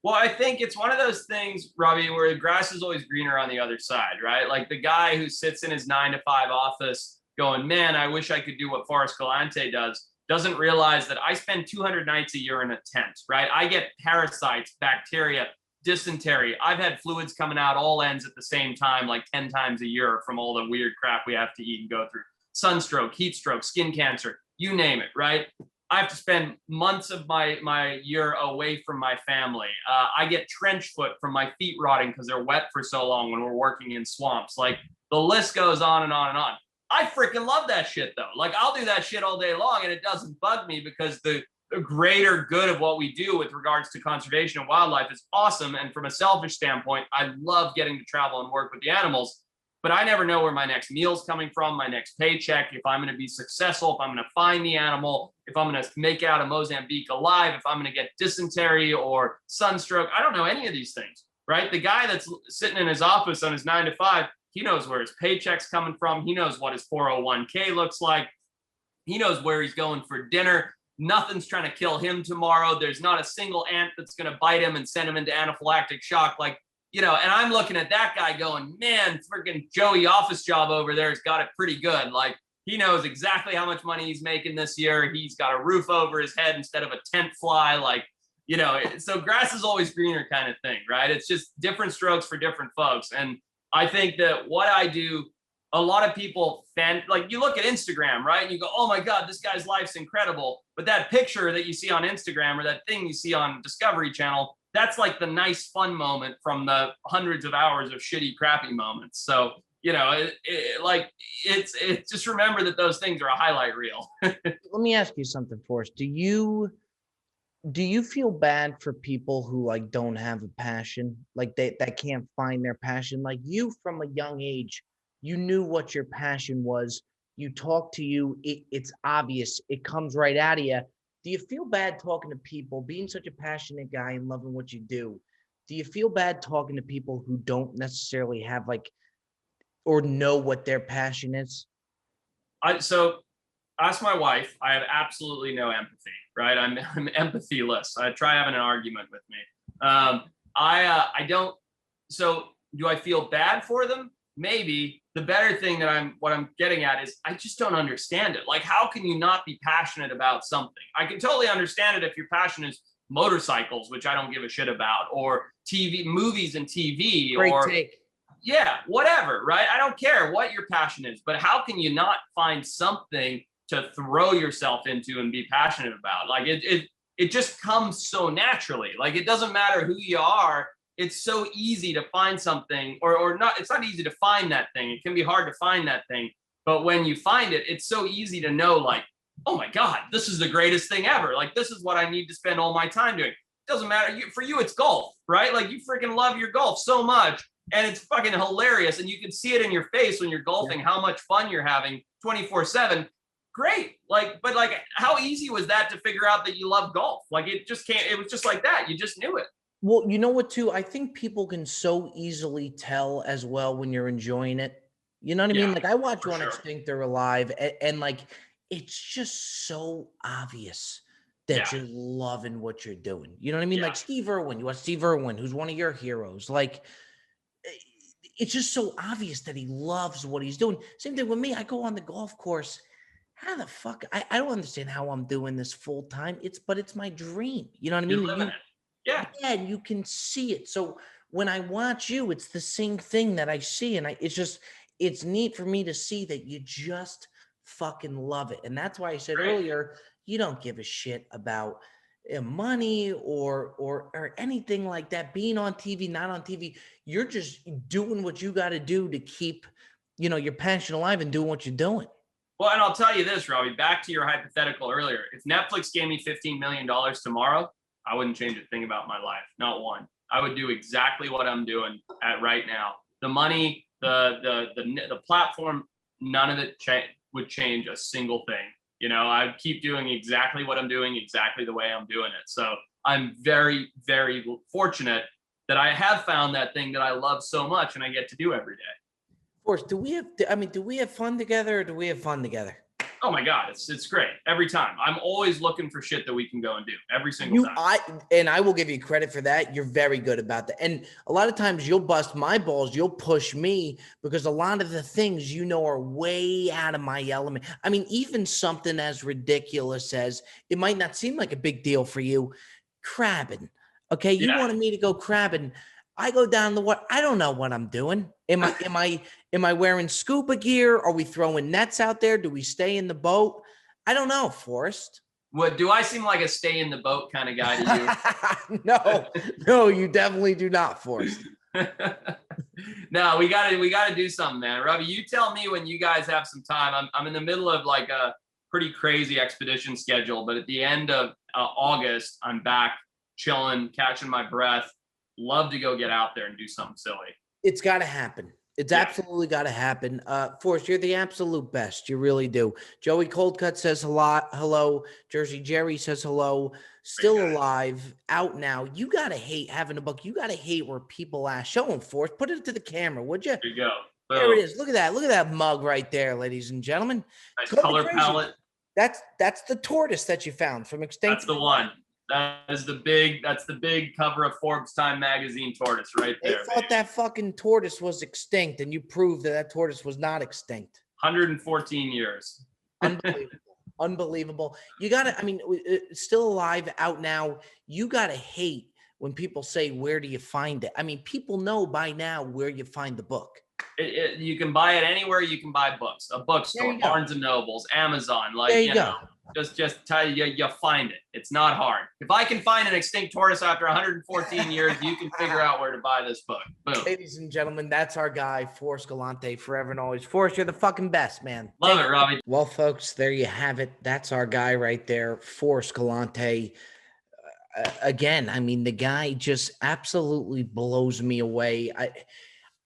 Well, I think it's one of those things, Robbie, where the grass is always greener on the other side, right? Like, the guy who sits in his 9-to-5 office going, man, I wish I could do what FORREST GALANTE does, doesn't realize that I spend 200 nights a year in a tent, right? I get parasites, bacteria, dysentery. I've had fluids coming out all ends at the same time, like 10 times a year, from all the weird crap we have to eat and go through. Sunstroke, heat stroke, skin cancer, you name it, right? I have to spend months of my year away from my family. I get trench foot from my feet rotting because they're wet for so long when we're working in swamps. Like, the list goes on and on and on. I freaking love that shit, though. Like, I'll do that shit all day long, and it doesn't bug me, because the greater good of what we do with regards to conservation and wildlife is awesome. And from a selfish standpoint, I love getting to travel and work with the animals. But I never know where my next meal's coming from, my next paycheck, if I'm going to be successful, if I'm going to find the animal, if I'm going to make it out of Mozambique alive, if I'm going to get dysentery or sunstroke. I don't know any of these things, right? The guy that's sitting in his office on his 9-to-5, he knows where his paycheck's coming from. He knows what his 401k looks like. He knows where he's going for dinner. Nothing's trying to kill him tomorrow. There's not a single ant that's going to bite him and send him into anaphylactic shock. Like, and I'm looking at that guy going, man, freaking Joey office job over there has got it pretty good. Like, he knows exactly how much money he's making this year. He's got a roof over his head instead of a tent fly. Like, so grass is always greener kind of thing, right? It's just different strokes for different folks. And I think that what I do, a lot of people like, you look at Instagram, right? And you go, oh my God, this guy's life's incredible. But that picture that you see on Instagram, or that thing you see on Discovery Channel, that's like the nice fun moment from the hundreds of hours of shitty, crappy moments. So, it's just remember that those things are a highlight reel. Let me ask you something, FORREST. Do you feel bad for people who, like, don't have a passion, like that can't find their passion? Like, you, from a young age, you knew what your passion was. You talk to you, it's obvious. It comes right out of you. Do you feel bad talking to people, being such a passionate guy and loving what you do? Do you feel bad talking to people who don't necessarily have, like, or know what their passion is? So ask my wife. I have absolutely no empathy, right? I'm empathyless. I try having an argument with me. I don't. So do I feel bad for them? Maybe. The better thing that what I'm getting at is I just don't understand it. Like, how can you not be passionate about something? I can totally understand it if your passion is motorcycles, which I don't give a shit about, or TV, movies and TV, Great or take. yeah, whatever, right? I don't care what your passion is, but how can you not find something to throw yourself into and be passionate about? Like it just comes so naturally. Like, it doesn't matter who you are. It's so easy to find something, or not. It's not easy to find that thing. It can be hard to find that thing, but when you find it, it's so easy to know, like, oh my God, this is the greatest thing ever. Like, this is what I need to spend all my time doing. It doesn't matter. For you, it's golf, right? Like, you freaking love your golf so much, and it's fucking hilarious. And you can see it in your face when you're golfing, how much fun you're having 24/7. Great. Like, but like, how easy was that to figure out that you love golf? Like, it just can't, it was just like that. You just knew it. Well, you know what, too? I think people can so easily tell as well when you're enjoying it. You know what I mean? Yeah, Like, I watch you on sure. Extinct or Alive, and like, it's just so obvious that you're loving what you're doing. You know what I mean? Like Steve Irwin, you watch Steve Irwin, who's one of your heroes. Like, it's just so obvious that he loves what he's doing. Same thing with me. I go on the golf course. How the fuck? I don't understand how I'm doing this full time. But it's my dream. You know what I mean? You're living it. Yeah. Yeah, and you can see it. So when I watch you, it's the same thing that I see. And it's neat for me to see that you just fucking love it. And that's why I said earlier, you don't give a shit about money or anything like that. Being on TV, not on TV, you're just doing what you got to do to keep, your passion alive and doing what you're doing. Well, and I'll tell you this, Robbie, back to your hypothetical earlier. If Netflix gave me $15 million tomorrow, I wouldn't change a thing about my life. Not one. I would do exactly what I'm doing at right now. The money, the platform, none of it would change a single thing. I'd keep doing exactly what I'm doing, exactly the way I'm doing it. So I'm very, very fortunate that I have found that thing that I love so much and I get to do every day. Of course, do we have fun together, or do we have fun together? Oh my God, it's great every time. I'm always looking for shit that we can go and do every single time. I will give you credit for that. You're very good about that. And a lot of times you'll bust my balls. You'll push me because a lot of the things are way out of my element. I mean, even something as ridiculous as, it might not seem like a big deal for you, crabbing. Okay, you wanted me to go crabbing. I go down the water. I don't know what I'm doing. Am I wearing scuba gear? Are we throwing nets out there? Do we stay in the boat? I don't know, Forrest. What, do I seem like a stay in the boat kind of guy to you? No, you definitely do not, Forrest. No, we gotta do something, man. Robbie, you tell me when you guys have some time. I'm in the middle of like a pretty crazy expedition schedule, but at the end of August, I'm back chilling, catching my breath. Love to go get out there and do something silly. It's got to happen. It's absolutely got to happen. Forrest, you're the absolute best. You really do. Joey Coldcut says hello. Jersey Jerry says hello. Still alive, out now. You got to hate having a book. You got to hate where people ask. Show them, Forrest. Put it to the camera, would you? There you go. Boom. There it is. Look at that. Look at that mug right there, ladies and gentlemen. Nice color palette. That's the tortoise that you found from Extinct. That's the one. That's the big cover of Forbes Time magazine tortoise right there. They thought that fucking tortoise was extinct, and you proved that tortoise was not extinct. 114 years. Unbelievable. You gotta, still alive, out now. You gotta hate when people say, where do you find it? I mean, people know by now where you find the book. You can buy it anywhere you can buy books. A bookstore, Barnes and Nobles, Amazon. Like, there you go. Just tell you find it. It's not hard. If I can find an extinct tortoise after 114 years, you can figure out where to buy this book. Boom. Ladies and gentlemen, that's our guy, Forrest Galante, forever and always. Forrest, you're the fucking best, man. Love it, Robbie. Well, folks, there you have it. That's our guy right there, Forrest Galante. Again, the guy just absolutely blows me away.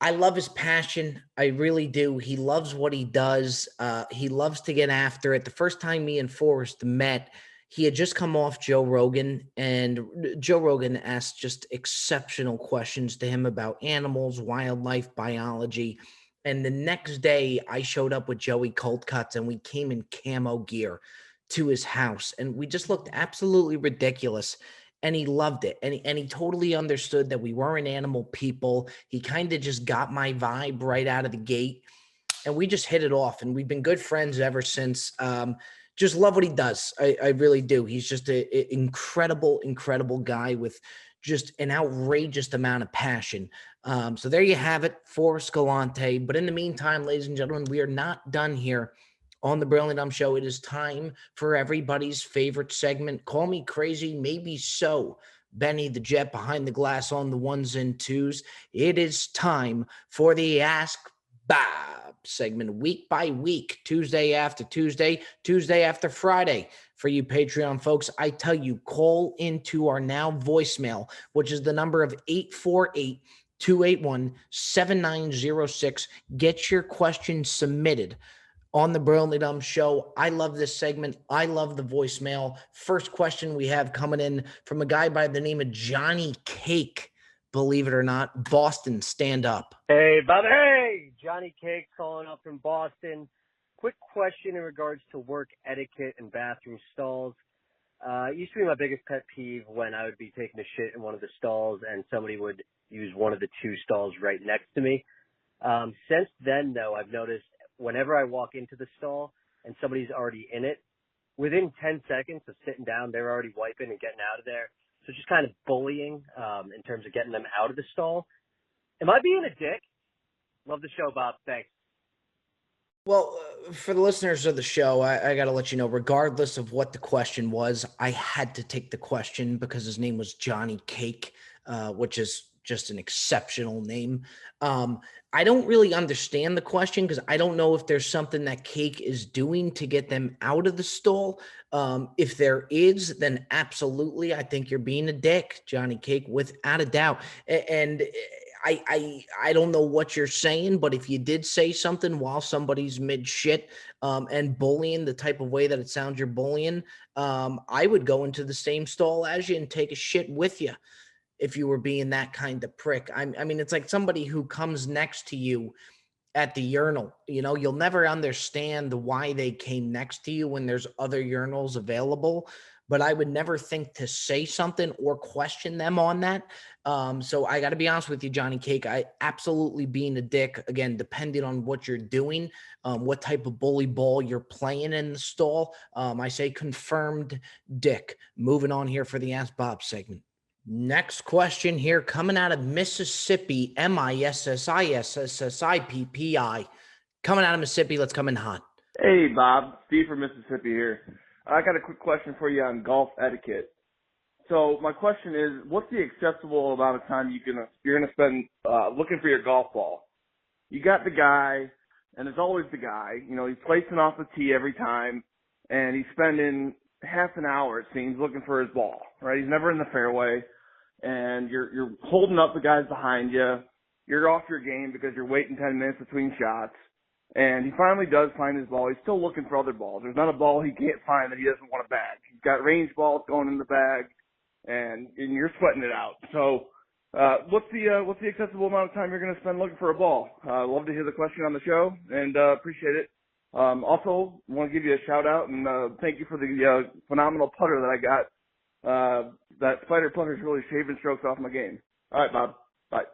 I love his passion. I really do. He loves what he does. He loves to get after it. The first time me and Forrest met, he had just come off Joe Rogan, and Joe Rogan asked just exceptional questions to him about animals, wildlife, biology. And the next day I showed up with Joey Cold Cuts and we came in camo gear to his house and we just looked absolutely ridiculous. And he loved it. And he totally understood that we weren't animal people. He kind of just got my vibe right out of the gate. And we just hit it off. And we've been good friends ever since. Just love what he does. I really do. He's just an incredible, incredible guy with just an outrageous amount of passion. So there you have it, FORREST Galante. But in the meantime, ladies and gentlemen, we are not done here on the Brilliant Dumb Show. It is time for everybody's favorite segment. Call me crazy, maybe so. Benny the Jet behind the glass on the ones and twos. It is time for the Ask Bob segment, week by week, Tuesday after Tuesday, Tuesday after Friday. For you Patreon folks, I tell you, call into our now voicemail, which is the number of 848-281-7906. Get your questions submitted on the Brilliantly Dumb Show. I love this segment. I love the voicemail. First question we have coming in from a guy by the name of Johnny Cake. Believe it or not, Boston, stand up. Hey, brother. Hey, Johnny Cake calling up from Boston. Quick question in regards to work etiquette and bathroom stalls. It used to be my biggest pet peeve when I would be taking a shit in one of the stalls and somebody would use one of the two stalls right next to me. Since then, though, I've noticed whenever I walk into the stall and somebody's already in it, within 10 seconds of sitting down, they're already wiping and getting out of there. So just kind of bullying in terms of getting them out of the stall. Am I being a dick? Love the show, Bob. Thanks. Well, for the listeners of the show, I got to let you know, regardless of what the question was, I had to take the question because his name was Johnny Cake, which is just an exceptional name. I don't really understand the question because I don't know if there's something that Cake is doing to get them out of the stall. If there is, then absolutely, I think you're being a dick, Johnny Cake, without a doubt. And I don't know what you're saying, but if you did say something while somebody's mid shit and bullying the type of way that it sounds you're bullying, I would go into the same stall as you and take a shit with you if you were being that kind of prick. I mean, it's like somebody who comes next to you at the urinal. You know, you'll never understand why they came next to you when there's other urinals available. But I would never think to say something or question them on that. So I got to be honest with you, Johnny Cake. I absolutely being a dick, again, depending on what you're doing, what type of bully ball you're playing in the stall. I say confirmed dick. Moving on here for the Ask Bob segment. Next question here coming out of Mississippi, Mississippi. Coming out of Mississippi, let's come in hot. Hey, Bob. Steve from Mississippi here. I got a quick question for you on golf etiquette. So my question is, what's the acceptable amount of time you're gonna spend looking for your golf ball? You got the guy, and it's always the guy. You know, he's placing off the tee every time, and he's spending half an hour, it seems, looking for his ball. Right? He's never in the fairway, and you're holding up the guys behind you. You're off your game because you're waiting 10 minutes between shots. And he finally does find his ball. He's still looking for other balls. There's not a ball he can't find that he doesn't want to bag. He's got range balls going in the bag, and you're sweating it out. So, what's the acceptable amount of time you're going to spend looking for a ball? Love to hear the question on the show, and appreciate it. Also, want to give you a shout out and thank you for the phenomenal putter that I got. That spider putter is really shaving strokes off my game. All right, Bob. Bye.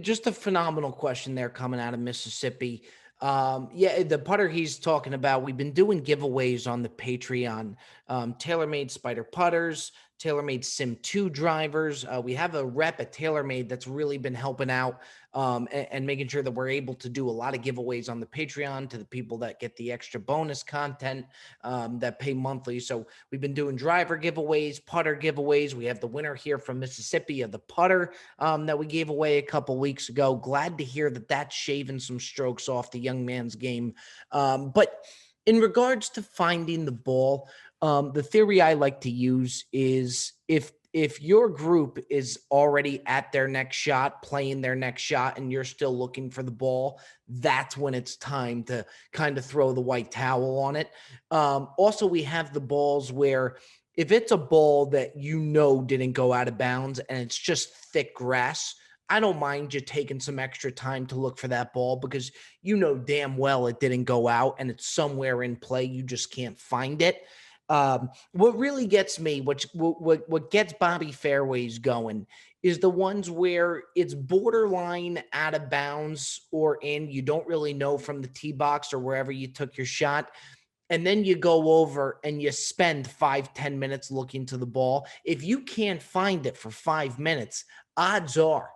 Just a phenomenal question there coming out of Mississippi. Yeah, the putter he's talking about, we've been doing giveaways on the Patreon, TaylorMade Spider putters, TaylorMade Sim 2 drivers. We have a rep at TaylorMade that's really been helping out and making sure that we're able to do a lot of giveaways on the Patreon to the people that get the extra bonus content that pay monthly. So we've been doing driver giveaways, putter giveaways. We have the winner here from Mississippi of the putter that we gave away a couple weeks ago. Glad to hear that that's shaving some strokes off the young man's game. But in regards to finding the ball, the theory I like to use is if your group is already at their next shot, playing their next shot, and you're still looking for the ball, that's when it's time to kind of throw the white towel on it. Also, we have the balls where if it's a ball that you know didn't go out of bounds and it's just thick grass, I don't mind you taking some extra time to look for that ball because you know damn well it didn't go out and it's somewhere in play. You just can't find it. What really gets me, what gets Bobby Fairways going is the ones where it's borderline out of bounds or in. You don't really know from the tee box or wherever you took your shot. And then you go over and you spend 5-10 minutes looking to the ball. If you can't find it for 5 minutes, odds are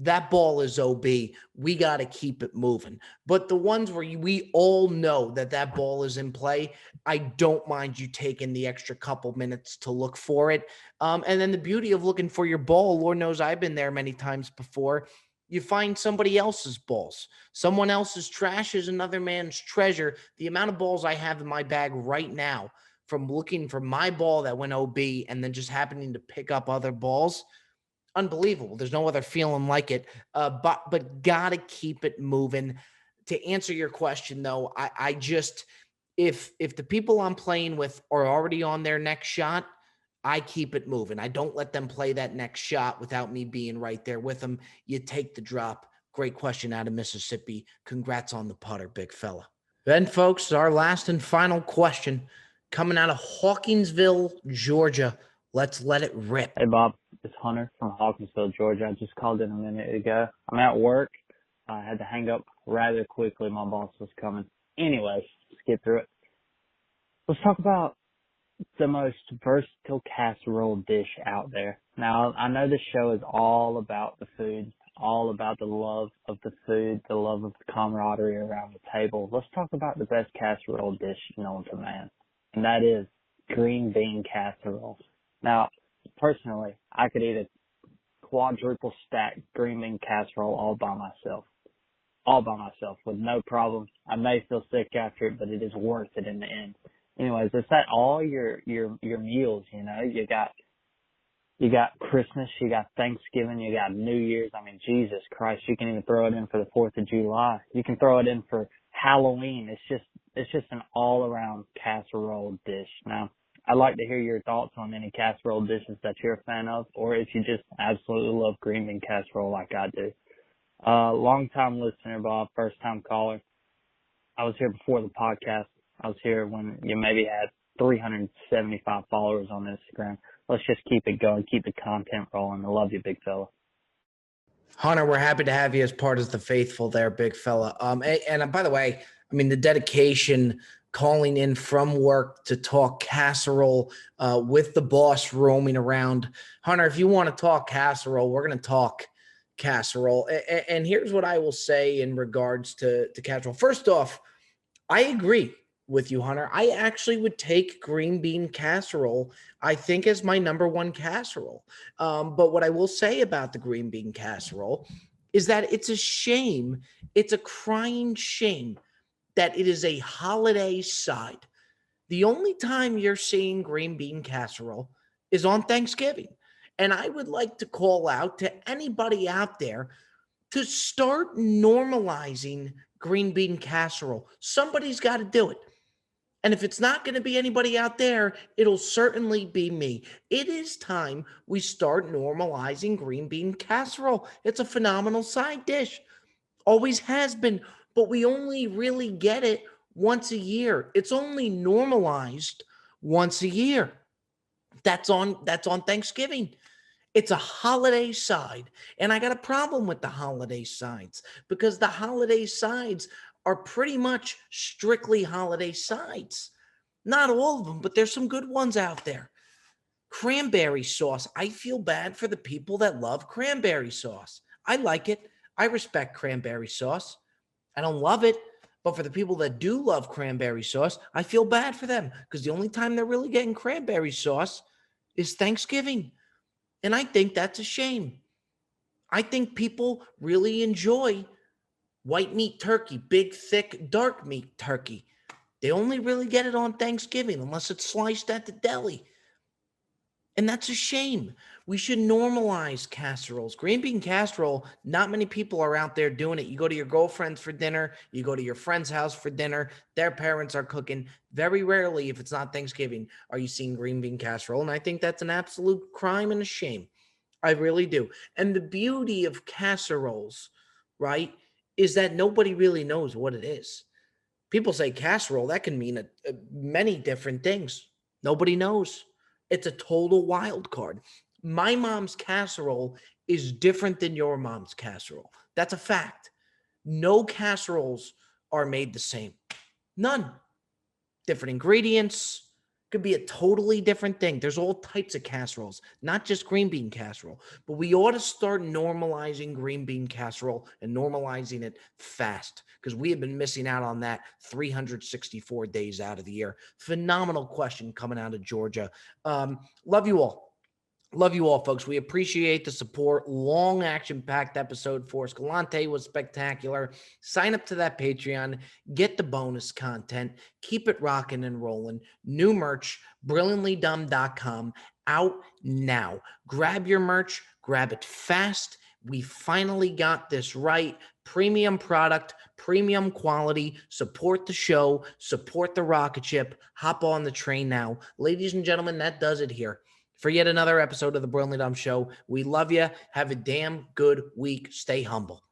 that ball is OB. We got to keep it moving. But the ones where we all know that that ball is in play, I don't mind you taking the extra couple minutes to look for it. And then the beauty of looking for your ball, Lord knows I've been there many times before. You find somebody else's balls. Someone else's trash is another man's treasure. The amount of balls I have in my bag right now from looking for my ball that went OB and then just happening to pick up other balls, unbelievable. There's no other feeling like it. But gotta keep it moving. To answer your question, though, I just if the people I'm playing with are already on their next shot, I keep it moving. I don't let them play that next shot without me being right there with them. You take the drop. Great question out of Mississippi. Congrats on the putter, big fella. Then, folks, our last and final question coming out of Hawkinsville, Georgia. Let's let it rip. Hey, Bob. It's Hunter from Hawkinsville, Georgia. I just called in a minute ago. I'm at work. I had to hang up rather quickly. My boss was coming. Anyways, let's get through it. Let's talk about the most versatile casserole dish out there. Now, I know this show is all about the food, all about the love of the food, the love of the camaraderie around the table. Let's talk about the best casserole dish known to man, and that is green bean casserole. Now, personally, I could eat a quadruple stacked green bean casserole all by myself with no problem. I may feel sick after it, but it is worth it in the end. Anyways, it's at all your meals, you know. You got Christmas, you got Thanksgiving, you got New Year's. I mean, Jesus Christ, you can even throw it in for the 4th of July. You can throw it in for Halloween. It's just an all around casserole dish. Now, I'd like to hear your thoughts on any casserole dishes that you're a fan of, or if you just absolutely love green bean casserole like I do. Long time listener, Bob, first time caller. I was here before the podcast. I was here when you maybe had 375 followers on Instagram. Let's just keep it going, keep the content rolling. I love you, big fella. Hunter, we're happy to have you as part of the faithful there, big fella. And by the way, I mean, the dedication, calling in from work to talk casserole with the boss roaming around. Hunter, if you want to talk casserole, we're going to talk casserole. And here's what I will say in regards to casserole. First off, I agree with you, Hunter. I actually would take green bean casserole, I think, as my number one casserole. But what I will say about the green bean casserole is that it's a shame. It's a crying shame that it is a holiday side. The only time you're seeing green bean casserole is on Thanksgiving. And I would like to call out to anybody out there to start normalizing green bean casserole. Somebody's got to do it. And if it's not going to be anybody out there, it'll certainly be me. It is time we start normalizing green bean casserole. It's a phenomenal side dish. Always has been, but we only really get it once a year. It's only normalized once a year. That's on Thanksgiving. It's a holiday side. And I got a problem with the holiday sides because the holiday sides are pretty much strictly holiday sides. Not all of them, but there's some good ones out there. Cranberry sauce. I feel bad for the people that love cranberry sauce. I like it. I respect cranberry sauce. I don't love it, but for the people that do love cranberry sauce, I feel bad for them because the only time they're really getting cranberry sauce is Thanksgiving. And I think that's a shame. I think people really enjoy white meat turkey, big, thick, dark meat turkey. They only really get it on Thanksgiving unless it's sliced at the deli. And that's a shame. We should normalize casseroles. Green bean casserole, not many people are out there doing it. You go to your girlfriend's for dinner, you go to your friend's house for dinner, their parents are cooking. Very rarely, if it's not Thanksgiving, are you seeing green bean casserole. And I think that's an absolute crime and a shame. I really do. And the beauty of casseroles, right, is that nobody really knows what it is. People say casserole, that can mean many different things. Nobody knows. It's a total wild card. My mom's casserole is different than your mom's casserole. That's a fact. No casseroles are made the same. None. Different ingredients. Could be a totally different thing. There's all types of casseroles, not just green bean casserole. But we ought to start normalizing green bean casserole and normalizing it fast, because we have been missing out on that 364 days out of the year. Phenomenal question coming out of Georgia. Love you all. Love you all, folks. We appreciate the support. Long action-packed episode for us. Galante was spectacular. Sign up to that Patreon. Get the bonus content. Keep it rocking and rolling. New merch, brilliantlydumb.com, out now. Grab your merch. Grab it fast. We finally got this right. Premium product, premium quality. Support the show. Support the rocket ship. Hop on the train now. Ladies and gentlemen, that does it here for yet another episode of the Brilliantly Dumb Show. We love you. Have a damn good week. Stay humble.